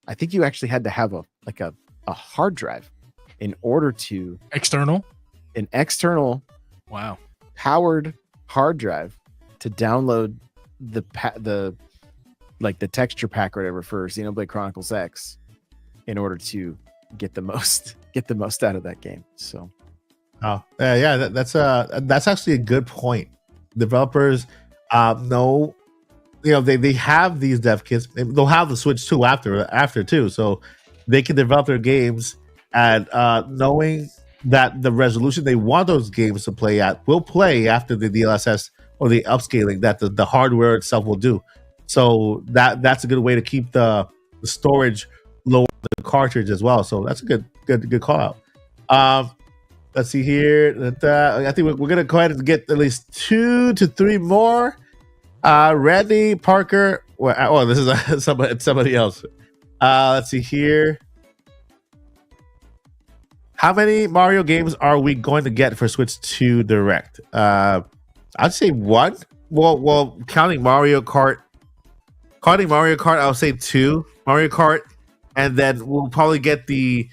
Speaker 3: I think you actually had to have a hard drive in order to an external
Speaker 4: wow
Speaker 3: powered hard drive to download the texture pack or whatever for Xenoblade Chronicles X in order to get the most out of that game. So
Speaker 2: that's actually a good point. Developers know, they have these dev kits. They'll have the Switch 2 after too, so they can develop their games and knowing that the resolution they want those games to play at will play after the DLSS or the upscaling that the hardware itself will do. So that's a good way to keep the storage lower than the cartridge as well. So that's a good call out. Let's see here. I think we're gonna go ahead and get at least 2 to 3 more. Randy Parker. Oh, this is somebody else. Let's see here. How many Mario games are we going to get for Switch 2 Direct? I'd say 1. Well, counting Mario Kart, I'll say 2 Mario Kart, and then we'll probably get the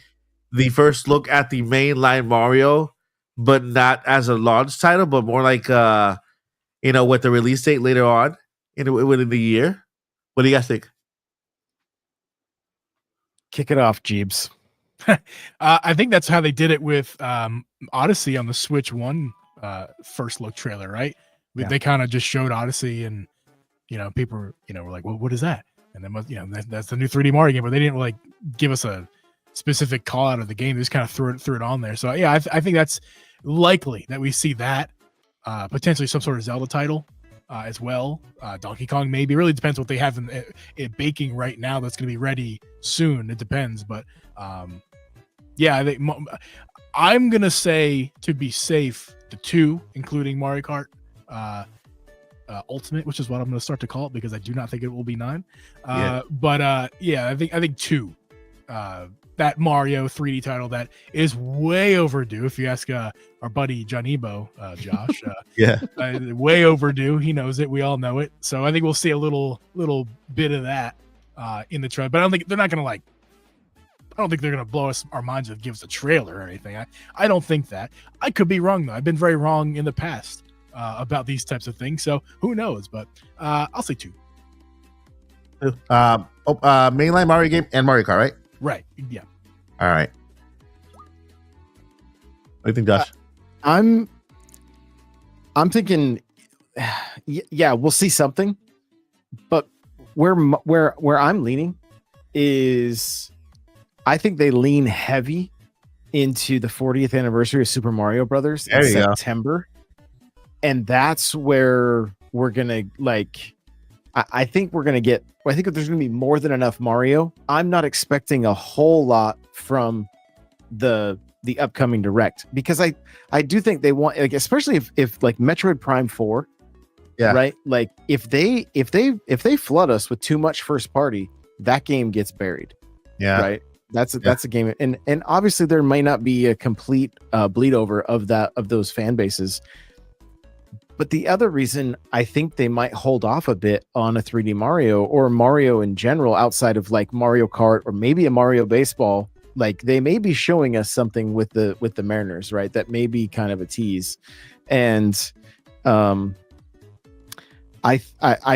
Speaker 2: first look at the mainline Mario, but not as a launch title, but more like with the release date later on within the year. What do you guys think?
Speaker 3: Kick it off, Jeebs.
Speaker 4: I think that's how they did it with Odyssey on the Switch 1 first look trailer, right?
Speaker 3: Yeah.
Speaker 4: They kind of just showed Odyssey, and people were like, well, what is that? And then that's the new 3D Mario game, but they didn't like give us a specific call out of the game. They just kind of threw it on there. So yeah, I think that's likely that we see that potentially some sort of Zelda title as well. Donkey Kong maybe. It really depends what they have in it baking right now. That's going to be ready soon. It depends, but yeah, I think I'm gonna say, to be safe, the 2, including Mario Kart Ultimate, which is what I'm gonna start to call it because I do not think it will be 9. But yeah, I think 2. That Mario 3D title that is way overdue. If you ask our buddy Johnnybo, Josh, way overdue. He knows it. We all know it. So I think we'll see a little bit of that in the trailer. But I don't think they're not gonna I don't think they're going to blow our minds and give us a trailer or anything. I don't think that. I could be wrong, though. I've been very wrong in the past about these types of things. So who knows? But I'll say 2.
Speaker 2: Mainline Mario game and Mario Kart, right?
Speaker 4: Right. Yeah.
Speaker 2: All right. What do you think, Josh?
Speaker 3: I'm thinking, yeah, we'll see something. But where I'm leaning is, I think they lean heavy into the 40th anniversary of Super Mario Brothers in September. And that's where we're going to I think we're going to get, I think there's going to be more than enough Mario. I'm not expecting a whole lot from the upcoming Direct because I do think they want, like, especially if like Metroid Prime 4, right? Like if they flood us with too much first party, that game gets buried. Yeah. Right. That's a game, and obviously there might not be a complete bleed over of those fan bases. But the other reason I think they might hold off a bit on a 3D Mario or Mario in general, outside of like Mario Kart or maybe a Mario Baseball, like they may be showing us something with the Mariners, right? That may be kind of a tease, and I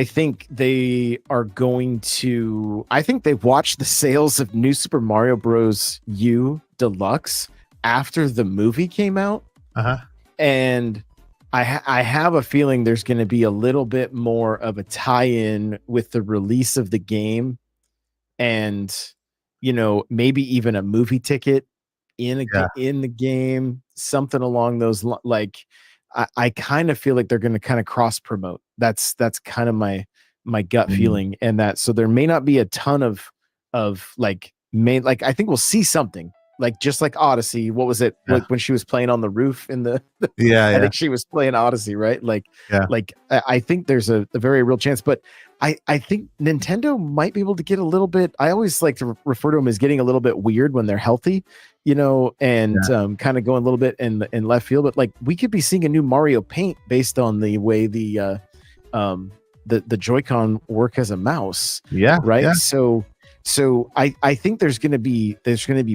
Speaker 3: think they are going to. I think they've watched the sales of New Super Mario Bros. U Deluxe after the movie came out, and I have a feeling there's going to be a little bit more of a tie-in with the release of the game, and maybe even a movie ticket in the game, something along those like. I kind of feel like they're going to kind of cross promote. That's kind of my gut feeling, and that so there may not be a ton of like I think we'll see something like just like Odyssey. What was it like when she was playing on the roof in the I think she was playing Odyssey, right? Like I think there's a very real chance, but I think Nintendo might be able to get a little bit. I always like to refer to them as getting a little bit weird when they're healthy, and kind of going a little bit in left field. But like we could be seeing a new Mario Paint based on the way the Joy-Con work as a mouse. Yeah. Right. Yeah. So I think there's going to be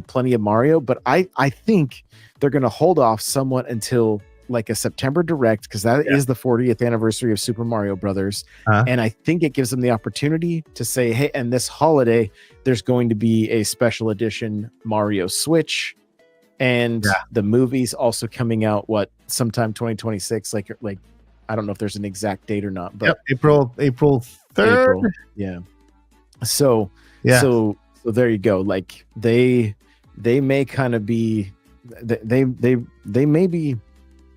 Speaker 3: plenty of Mario, but I think they're going to hold off somewhat until like a September Direct, because that is the 40th anniversary of Super Mario Brothers, and I think it gives them the opportunity to say, hey, and this holiday there's going to be a special edition Mario Switch, and the movie's also coming out sometime 2026. Like I don't know if there's an exact date or not, but
Speaker 2: April 3rd.
Speaker 3: So there you go. Like they may kind of be they may be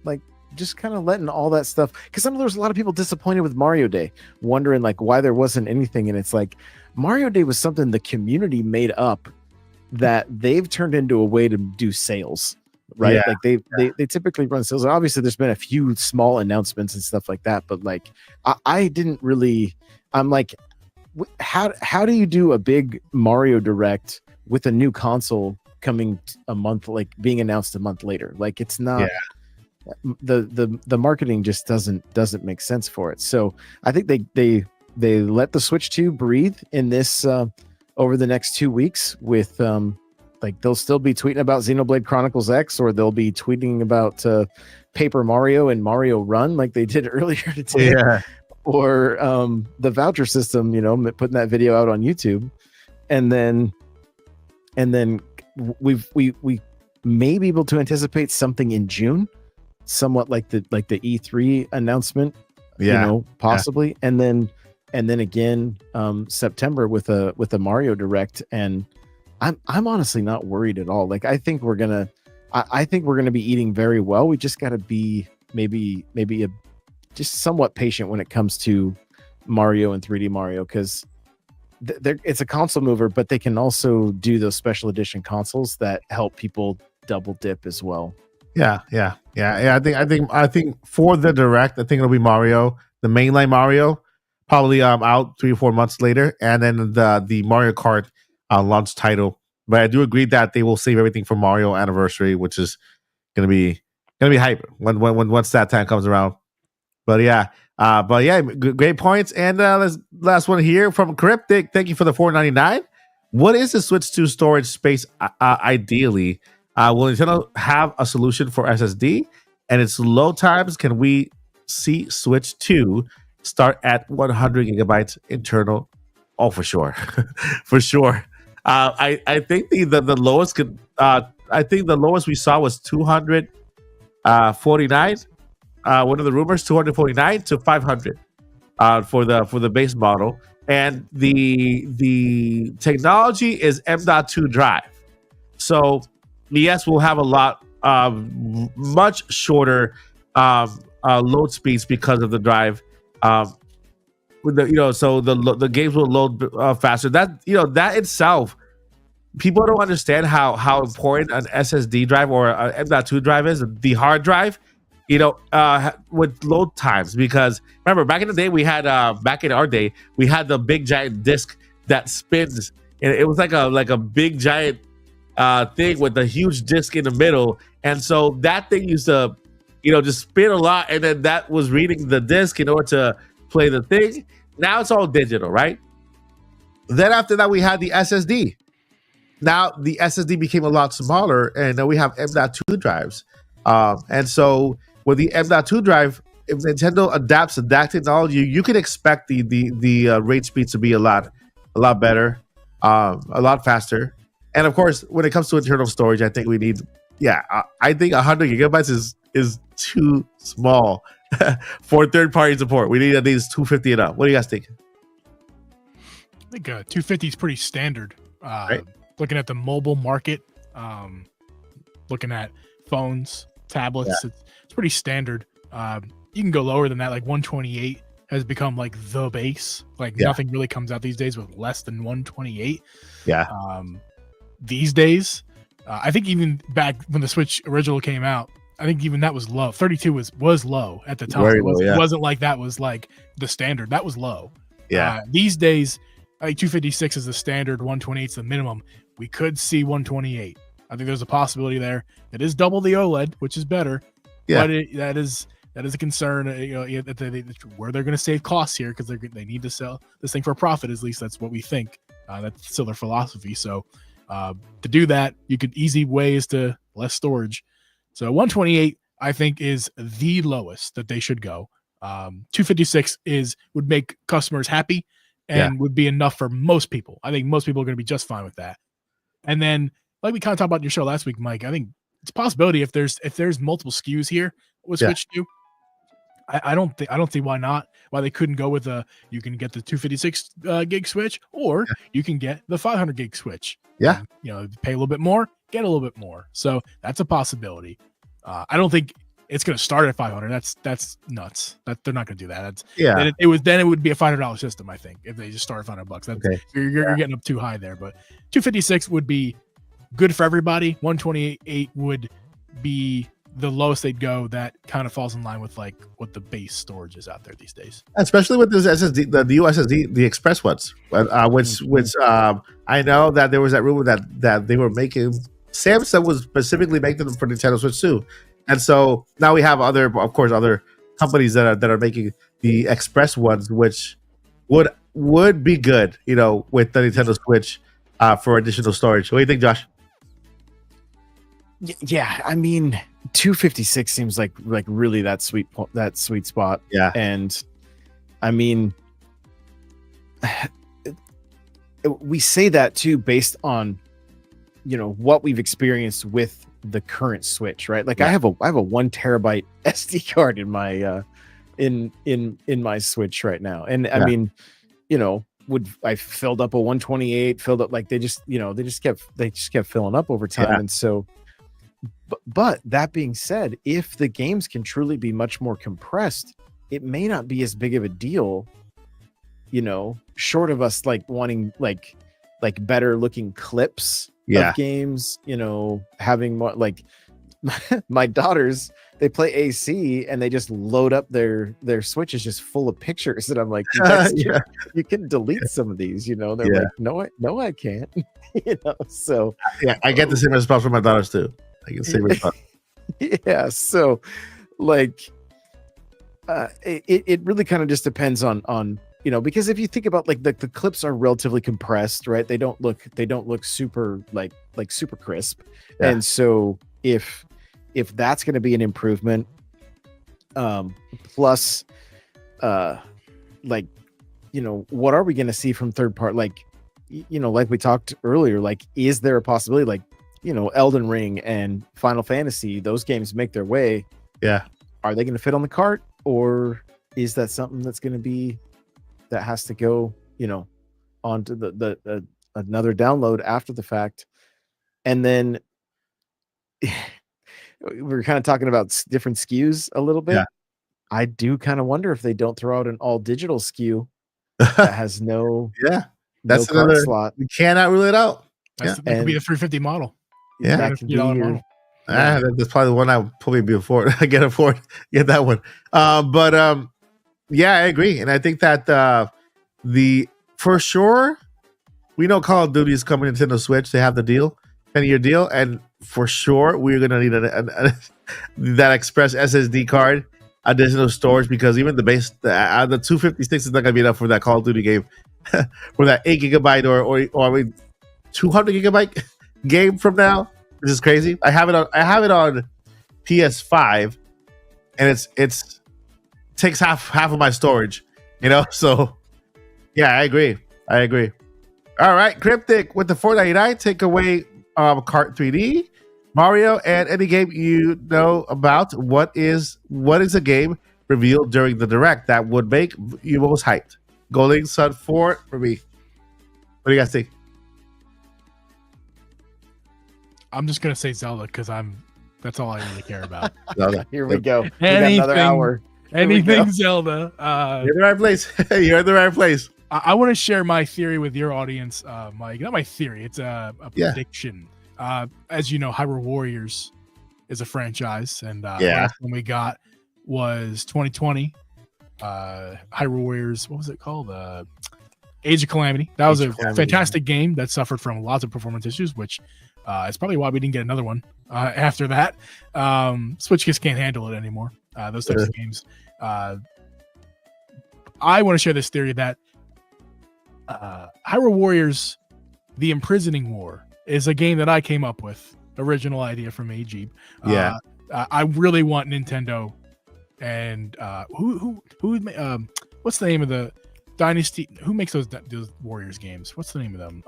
Speaker 3: like just kind of letting all that stuff, because I know there's a lot of people disappointed with Mario Day, wondering like why there wasn't anything, and it's like Mario Day was something the community made up that they've turned into a way to do sales, right? Like they typically run sales, and obviously there's been a few small announcements and stuff like that, but like I didn't really. I'm like, how do you do a big Mario Direct with a new console coming a month, like being announced a month later? Like it's not. The marketing just doesn't make sense for it. So I think they let the Switch 2 breathe in this over the next 2 weeks with like they'll still be tweeting about Xenoblade Chronicles X, or they'll be tweeting about Paper Mario and Mario Run like they did earlier today, or the voucher system, putting that video out on YouTube, and then we may be able to anticipate something in June, somewhat like the E3 announcement, possibly, and and then again September with a Mario Direct, and I'm honestly not worried at all. Like I think we're gonna be eating very well. We just got to be maybe just somewhat patient when it comes to Mario and 3D Mario, because it's a console mover, but they can also do those special edition consoles that help people double dip as well.
Speaker 2: Yeah. I think for the Direct, I think it'll be Mario, the mainline Mario, probably out 3 or 4 months later, and then the Mario Kart launch title. But I do agree that they will save everything for Mario Anniversary, which is gonna be hype when once that time comes around. But yeah, great points. And last one here from Cryptic. Thank you for the $4.99. What is the Switch 2 storage space ideally? Will Nintendo have a solution for SSD and its load times? Can we see Switch 2 start at 100 gigabytes internal? Oh, for sure, for sure. I think the lowest could. I think the lowest we saw was 249. One of the rumors 249 to 500 for the base model, and the technology is M.2 drive. So yes, we'll have a lot much shorter load speeds because of the drive. With the so the games will load faster. That that itself, people don't understand how important an SSD drive or an M.2 drive is. The hard drive, with load times, because remember back in the day we had back in our day we had the big giant disc that spins, and it was like a big giant thing with a huge disc in the middle, and so that thing used to just spin a lot, and then that was reading the disc in order to play the thing. Now it's all digital, right? Then after that we had the SSD. Now the SSD became a lot smaller, and then we have M.2 drives, and so with the M.2 drive, if Nintendo adapts to that technology, you can expect the rate speeds to be a lot better, a lot faster. And of course, when it comes to internal storage, I think we need, I think 100 gigabytes is too small for third-party support. We need at least 250 and up. What do you guys think?
Speaker 4: I think 250 is pretty standard.
Speaker 2: Right.
Speaker 4: Looking at the mobile market, looking at phones, tablets, it's pretty standard. You can go lower than that. Like 128 has become like the base. Like nothing really comes out these days with less than 128.
Speaker 2: Yeah.
Speaker 4: These days, I think even back when the Switch original came out, I think even that was low. 32 was low at the time.
Speaker 2: Very
Speaker 4: It
Speaker 2: low,
Speaker 4: wasn't like that was like the standard. That was low.
Speaker 2: Yeah.
Speaker 4: These days, I think 256 is the standard, 128 is the minimum. We could see 128. I think there's a possibility there. It is double the OLED, which is better.
Speaker 2: Yeah.
Speaker 4: But that is a concern. Where they're going to save costs here, because they need to sell this thing for a profit. At least that's what we think. That's still their philosophy. So to do that, you could easy ways to less storage. So 128, I think, is the lowest that they should go. 256 would make customers happy and would be enough for most people. I think most people are going to be just fine with that. And then, like we kind of talked about in your show last week, Mike, I think it's a possibility if there's multiple SKUs here with Switch 2. I don't see why they couldn't go with you can get the 256 gig Switch, or you can get the 500 gig Switch.
Speaker 2: Yeah.
Speaker 4: Pay a little bit more, get a little bit more. So that's a possibility. I don't think it's going to start at 500. That's nuts. They're not going to do that. It would be a $500 system, I think, if they just start at $500.
Speaker 2: Okay.
Speaker 4: You're getting up too high there, but 256 would be good for everybody. 128 would be the lowest they'd go. That kind of falls in line with like what the base storage is out there these days,
Speaker 2: especially with this SSD, the new SSD, the express ones, which I know that there was that rumor that they were making. Samsung was specifically making them for Nintendo Switch 2. And so now we have other companies that are making the express ones, which would be good, with the Nintendo Switch for additional storage. What do you think, Josh?
Speaker 3: Yeah, I mean, 256 seems like really that sweet spot.
Speaker 2: Yeah,
Speaker 3: and I mean, we say that too based on what we've experienced with the current Switch, right? Like I have a 1 terabyte SD card in my in my Switch right now, and I mean, would I filled up a 128, filled up like they just kept filling up over time.
Speaker 2: Yeah.
Speaker 3: And so but that being said, if the games can truly be much more compressed, it may not be as big of a deal, short of us like wanting like better looking clips
Speaker 2: Yeah.
Speaker 3: of games, having more like my daughters, they play AC and they just load up their Switch is just full of pictures. And I'm like,
Speaker 2: Yeah.
Speaker 3: you can delete some of they're
Speaker 2: Yeah.
Speaker 3: like, no, I can't. So
Speaker 2: Yeah, I get the same response from my daughters too. I get the same response.
Speaker 3: yeah, so like it really kind of just depends on because if you think about like the clips are relatively compressed, right? They don't look super like super crisp.
Speaker 2: Yeah.
Speaker 3: And so if that's going to be an improvement, plus like what are we going to see from third part, like like we talked earlier, like is there a possibility like Elden Ring and Final Fantasy, those games make their way,
Speaker 2: Yeah.
Speaker 3: are they going to fit on the cart, or is that something that's going to be that has to go onto the another download after the fact? And then we were kind of talking about different SKUs a little bit.
Speaker 2: Yeah.
Speaker 3: I do kind of wonder if they don't throw out an all digital SKU that has no
Speaker 2: Yeah. That's
Speaker 3: no card
Speaker 2: another
Speaker 3: slot.
Speaker 2: we cannot rule it out.
Speaker 4: That could be the 350 model.
Speaker 2: Yeah.
Speaker 3: That could be
Speaker 4: $50
Speaker 3: your-
Speaker 4: model.
Speaker 2: That's probably the one I would probably be afford. I get that one. But yeah, I agree, and I think that the for sure we know Call of Duty is coming to Nintendo Switch. They have the deal, 10-year deal, and for sure we're gonna need that Express SSD card, additional storage, because even the 256 is not gonna be enough for that Call of Duty game, for that 8 gigabyte or 200 gigabyte game from now. This is crazy. I have it on PS5, and it's takes half of my storage, So yeah, I agree. All right, Cryptic with the $4.99 take away Kart 3D, Mario, and any game you know about. What is a game revealed during the direct that would make you most hyped? Golden Sun 4 for me. What do you guys think?
Speaker 4: I'm just gonna say Zelda because that's all I really care about.
Speaker 2: Zelda.
Speaker 3: Here we go. We got
Speaker 4: Anything.
Speaker 3: another hour.
Speaker 4: Anything Zelda.
Speaker 2: You're in the right place. You're in the right place.
Speaker 4: I want to share my theory with your audience, Mike. Not my theory; it's a
Speaker 2: Yeah.
Speaker 4: prediction. As you know, Hyrule Warriors is a franchise, and
Speaker 2: Yeah.
Speaker 4: last one we got was 2020. Hyrule Warriors. What was it called? Age of Calamity. That was
Speaker 3: Age
Speaker 4: a
Speaker 3: of Calamity.
Speaker 4: fantastic game that suffered from lots of performance issues, which is probably why we didn't get another one after that. Switch just can't handle it anymore. Those types of games. I want to share this theory that Hyrule Warriors, The Imprisoning War, is a game that I came up with. Original idea from me, Jeep.
Speaker 2: Yeah.
Speaker 4: I really want Nintendo and who what's the name of the Dynasty? Who makes those Warriors games? What's the name of them?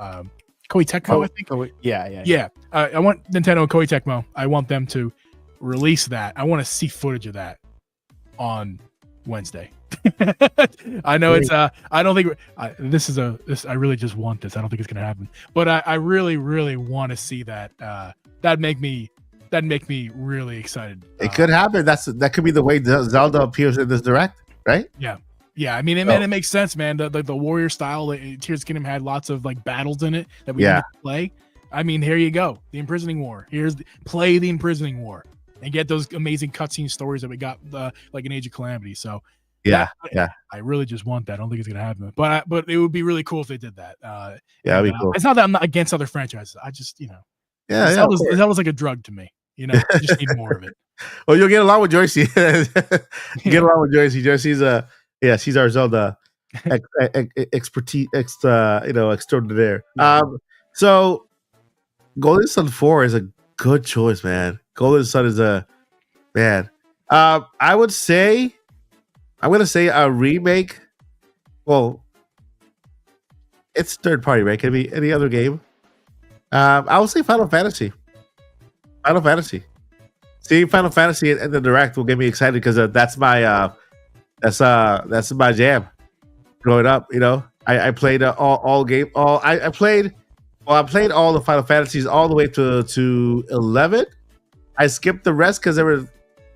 Speaker 4: Koei Tecmo, I think.
Speaker 3: Yeah.
Speaker 4: I want Nintendo and Koei Tecmo. I want them to release that. I want to see footage of that on Wednesday. I know it's I don't think I really just want this. I don't think it's gonna happen, but I really want to see that. That'd make me really excited.
Speaker 2: It could happen. That could be the way Zelda appears in this direct, right?
Speaker 4: Yeah, I mean, it makes sense, man. The warrior style, Tears of the Kingdom had lots of like battles in it that we need to play. I mean, here you go, the Imprisoning War. Play the Imprisoning War and get those amazing cutscene stories that we got, like in Age of Calamity. So
Speaker 2: Yeah.
Speaker 4: I really just want that. I don't think it's gonna happen, but it would be really cool if they did that.
Speaker 2: That'd be cool.
Speaker 4: It's not that I'm not against other franchises. I just
Speaker 2: Yeah.
Speaker 4: that was like a drug to me. I just need more of it.
Speaker 2: Well, you'll get along with Joycey. Get along with Joycey. Joycey's she's our Zelda expertise, extraordinaire. So Golden Sun 4 is a good choice, man. Golden Sun is a man. I would say, I'm gonna say a remake. Well, it's third party, right? Can it be any other game? I would say Final Fantasy. Seeing Final Fantasy in the direct will get me excited because that's my jam growing up. I played all game. All I played. Well, I played all the Final Fantasies all the way to 11. I skipped the rest because they were a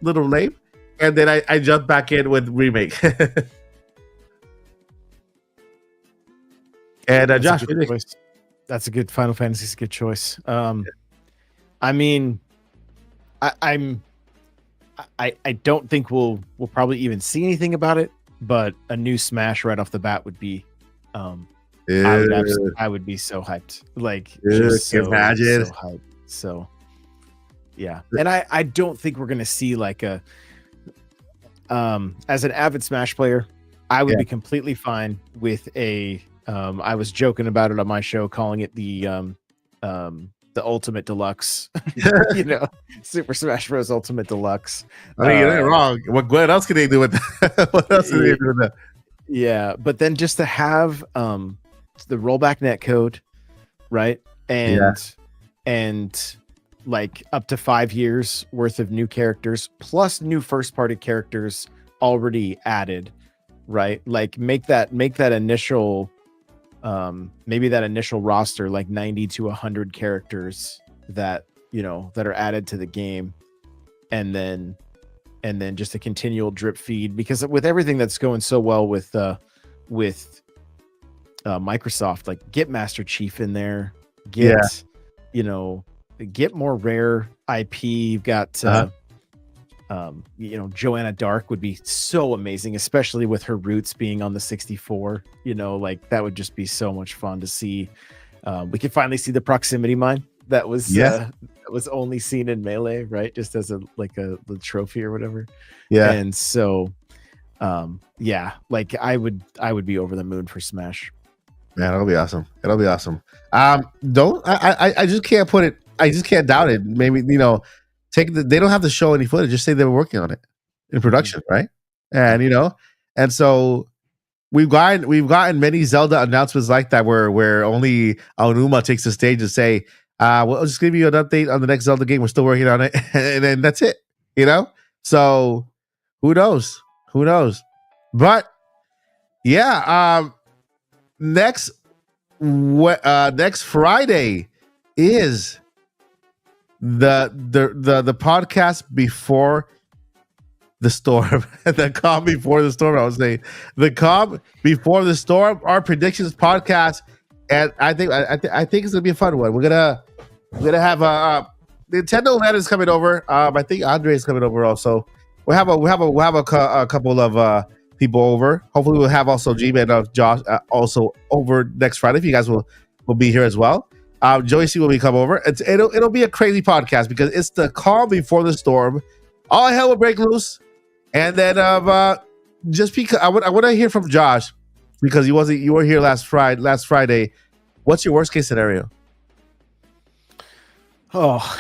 Speaker 2: little late, and then I jumped back in with remake. And
Speaker 3: That's
Speaker 2: Josh,
Speaker 3: a good choice. That's a good Final Fantasy's a good choice. I mean, I don't think we'll probably even see anything about it, but a new Smash right off the bat would be I would be so hyped. Like just so hyped. So yeah. And I don't think we're gonna see like a as an avid Smash player, I would be completely fine with a I was joking about it on my show, calling it the Ultimate Deluxe, Super Smash Bros. Ultimate Deluxe.
Speaker 2: I mean, you're wrong. What else can they do with that? What else can they do with that?
Speaker 3: Yeah, but then just to have the rollback net code, right? And like up to 5 years worth of new characters plus new first party characters already added, right? Like make that initial maybe that initial roster like 90 to 100 characters that that are added to the game, and then just a continual drip feed, because with everything that's going so well with Microsoft, like get Master Chief in there, get more rare IP. You've got Joanna Dark would be so amazing, especially with her roots being on the 64. Like that would just be so much fun to see. We could finally see the proximity mine that was only seen in Melee, right? Just as the trophy or whatever. Yeah. And so like I would be over the moon for Smash.
Speaker 2: Man, it'll be awesome. I just can't put it. I just can't doubt it. Maybe they don't have to show any footage. Just say they were working on it in production, right? And and so we've gotten many Zelda announcements like that where only Aonuma takes the stage to say, "Well, I'll just give you an update on the next Zelda game. We're still working on it," and then that's it. So who knows? But yeah, next Friday is the podcast before the storm. The calm before the storm. I was saying the calm before the storm. Our predictions podcast, and I think it's gonna be a fun one. We're gonna have Nintendo Land is coming over. I think Andre is coming over also. We'll have a couple of people over. Hopefully, we'll have also G-Man and Josh also over next Friday. If you guys will be here as well. Joey C will be come over. It'll be a crazy podcast because it's the calm before the storm. All hell will break loose, and then just because I want to hear from Josh, because you were here last Friday. What's your worst case scenario?
Speaker 3: Oh,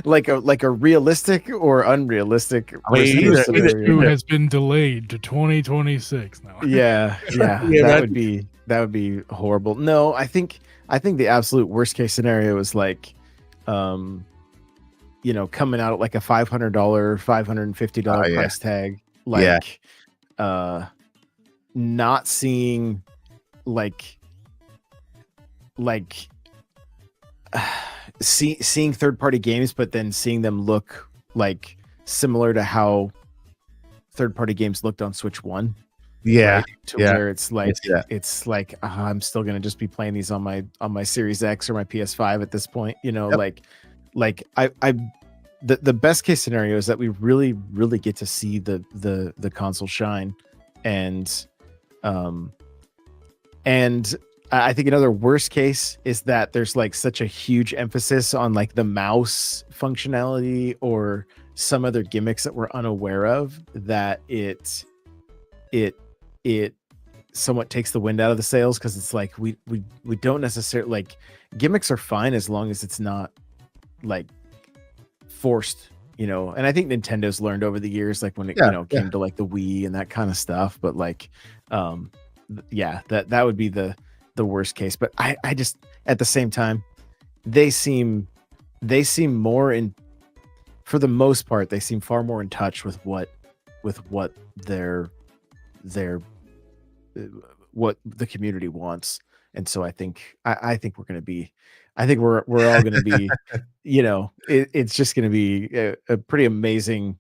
Speaker 3: like a realistic or unrealistic?
Speaker 4: Who has been delayed to 2026 now?
Speaker 3: Yeah, that would be horrible. No, I think the absolute worst case scenario is like, coming out at like a $500, $550 price tag, like, not seeing seeing third party games, but then seeing them look like similar to how third party games looked on Switch 1. Right? Where it's like I'm still gonna just be playing these on my Series X or my PS5 at this point. Like the best case scenario is that we really get to see the console shine, and I think another worst case is that there's like such a huge emphasis on like the mouse functionality or some other gimmicks that we're unaware of, that it somewhat takes the wind out of the sails, because it's like we don't necessarily, like, gimmicks are fine as long as it's not like forced, and I think Nintendo's learned over the years, like when it came to like the Wii and that kind of stuff, but like that would be the worst case. But I just, at the same time, they seem more in, for the most part, they seem far more in touch with what their their what the community wants. And so I think we're going to be, I think we're all going to be, it's just going to be a pretty amazing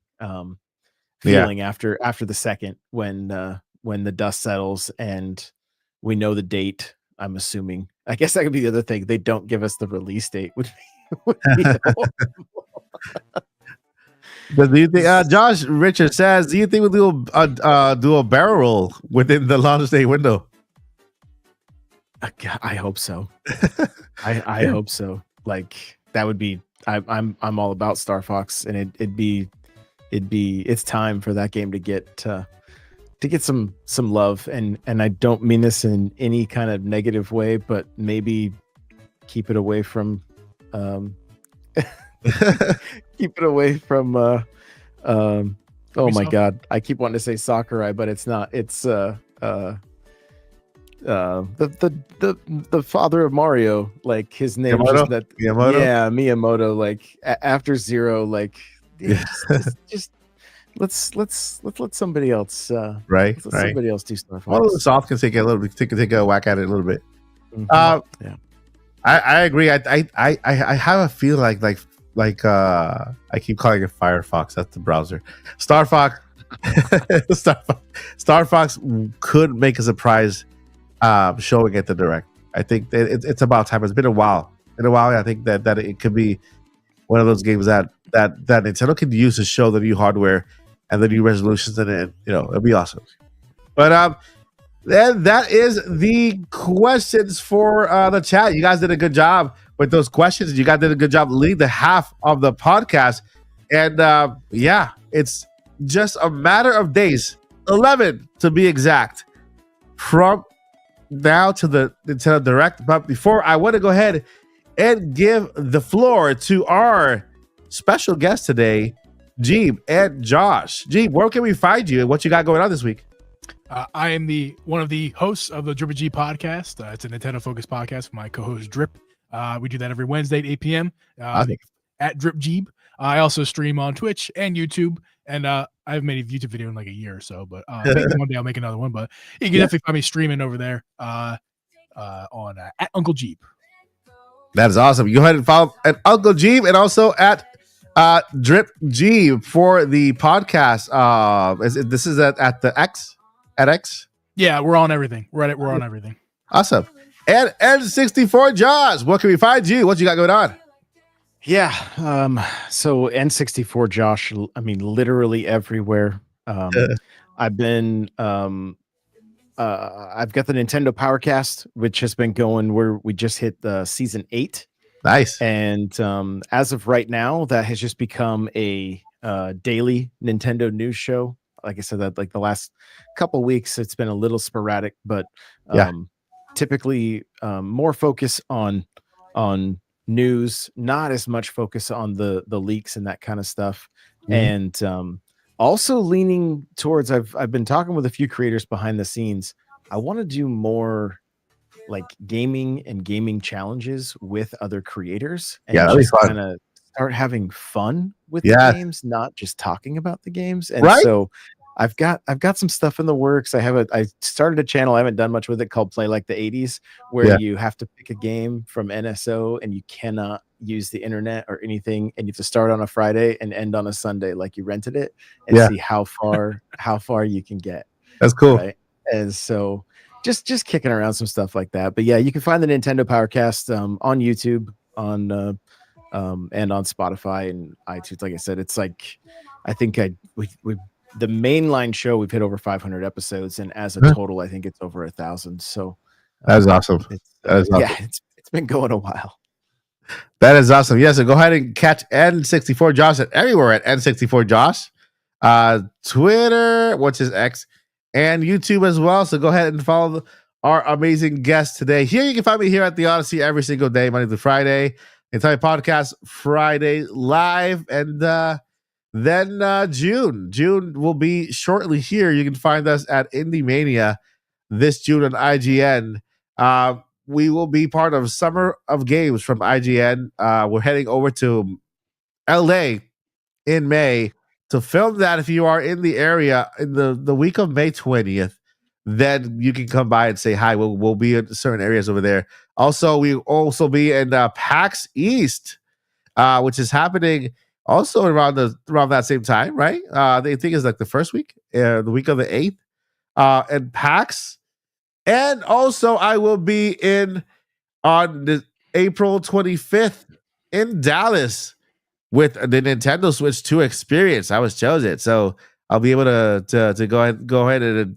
Speaker 3: feeling after the second when the dust settles and we know the date. I'm assuming. I guess that could be the other thing. They don't give us the release date. Would be
Speaker 2: But do you think, Josh Richard says, do you think we'll do a barrel roll within the launch day window?
Speaker 3: I hope so. I hope so. Like that would be. I'm all about Star Fox, and it's time for that game to get some love, and I don't mean this in any kind of negative way, but maybe keep it away from keep it away from oh my god, I keep wanting to say Sakurai, but it's not. It's the father of Mario, like his name
Speaker 2: Miyamoto?
Speaker 3: Miyamoto? Yeah, Miyamoto. Like after Zero, like just let's let somebody else
Speaker 2: Right.
Speaker 3: somebody else do Star
Speaker 2: Well,
Speaker 3: Fox.
Speaker 2: Soft can take a whack at it a little bit.
Speaker 3: Mhm. Yeah.
Speaker 2: I agree. I have a feel like I keep calling it Firefox. That's the browser. Star Fox. Star Fox could make a surprise showing at the direct. I think that it's about time. It's been a while. I think that it could be one of those games that Nintendo can use to show the new hardware and the new resolutions, and it'll be awesome. But then that is the questions for the chat. You guys did a good job with those questions. You guys did a good job leading the half of the podcast. And it's just a matter of days, 11 to be exact, from now to the Nintendo Direct. But before, I want to go ahead and give the floor to our special guest today, Jeeb and Josh. Jeeb, where can we find you and what you got going on this week?
Speaker 4: I am one of the hosts of the Drip G podcast. It's a Nintendo focused podcast with my co-host Drip. We do that every Wednesday at 8 p.m. At Drip Jeeb. I also stream on Twitch and YouTube, and I haven't made a YouTube video in like a year or so, but maybe one day I'll make another one. But you can definitely find me streaming over there on at Uncle Jeeb.
Speaker 2: That is awesome. You go ahead and follow at Uncle Jeeb and also at Drip Jeeb for the podcast. This is at the X. At X?
Speaker 4: Yeah, we're on everything. We're on everything.
Speaker 2: Awesome. And N64 Josh, what can we find you? What you got going on?
Speaker 3: Yeah. So N64 Josh, I mean, literally everywhere. I've been I've got the Nintendo Powercast, which has been going where we just hit the season 8.
Speaker 2: Nice.
Speaker 3: And as of right now, that has just become a daily Nintendo news show. Like I said, that like the last couple weeks, it's been a little sporadic, but typically more focus on news, not as much focus on the leaks and that kind of stuff. Mm-hmm. And also leaning towards, I've been talking with a few creators behind the scenes. I want to do more like gaming and gaming challenges with other creators, and just kind of start having fun with the games, not just talking about the games. And so I've got some stuff in the works. I started a channel, I haven't done much with it, called Play Like the 80s, where you have to pick a game from NSO and you cannot use the internet or anything, and you have to start on a Friday and end on a Sunday like you rented it, and see how far you can get.
Speaker 2: That's cool.
Speaker 3: Right? And so just kicking around some stuff like that. But yeah, you can find the Nintendo Powercast on YouTube, on and on Spotify and iTunes. Like I said, it's like I think we the mainline show, we've hit over 500 episodes, and as a total, I think it's over 1,000. So
Speaker 2: that is awesome.
Speaker 3: Yeah, it's been going a while.
Speaker 2: That is awesome. Yeah, so go ahead and catch N64 Josh everywhere at N64 Josh. Twitter, what's his X, and YouTube as well. So go ahead and follow our amazing guest today. Here you can find me here at the Odyssey every single day, Monday through Friday. Entire podcast Friday live, and then June will be shortly here. You can find us at Indie Mania this June on IGN. We will be part of Summer of Games from IGN. We're heading over to LA in May to film that if you are in the area in the week of May 20th. Then you can come by and say hi. We'll be in certain areas over there. Also, we also be in PAX East, which is happening also around that same time, right? They think it's like the first week, the week of the 8th, and PAX. And also, I will be on the April 25th in Dallas with the Nintendo Switch 2 experience. I was chosen, so I'll be able to go ahead and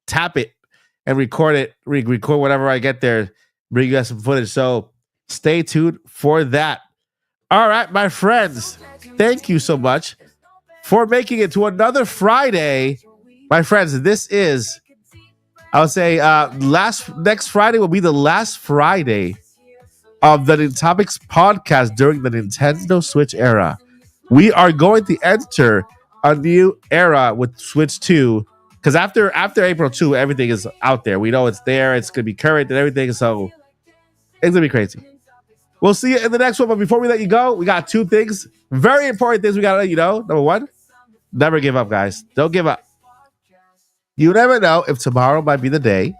Speaker 2: tap it and record whatever I get there, bring you guys some footage. So stay tuned for that. All right, my friends, thank you so much for making it to another Friday. My friends, this is, I would say, next Friday will be the last Friday of the Nintopics podcast during the Nintendo Switch era. We are going to enter a new era with Switch 2. Because after April 2, everything is out there. We know it's there. It's going to be current and everything. So it's going to be crazy. We'll see you in the next one. But before we let you go, we got 2 things. Very important things we got to let you know. Number 1, never give up, guys. Don't give up. You never know if tomorrow might be the day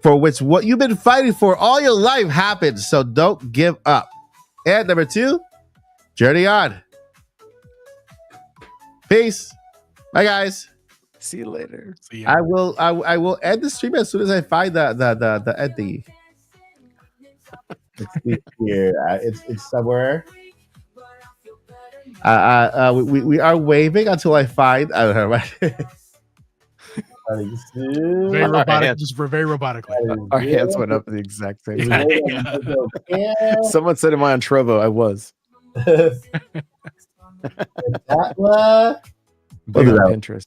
Speaker 2: for which what you've been fighting for all your life happens. So don't give up. And number 2, journey on. Peace. Bye, guys.
Speaker 3: See you later.
Speaker 4: See ya.
Speaker 2: I will end the stream as soon as I find the ending. It's here. It's somewhere. We are waving until I find. I don't know. Right?
Speaker 4: Very robotic, just very robotically.
Speaker 3: Our hands went up at the exact same time.
Speaker 4: Yeah.
Speaker 3: Someone said, "Am I on Trovo?" I was.
Speaker 2: That one.
Speaker 3: Big on Pinterest.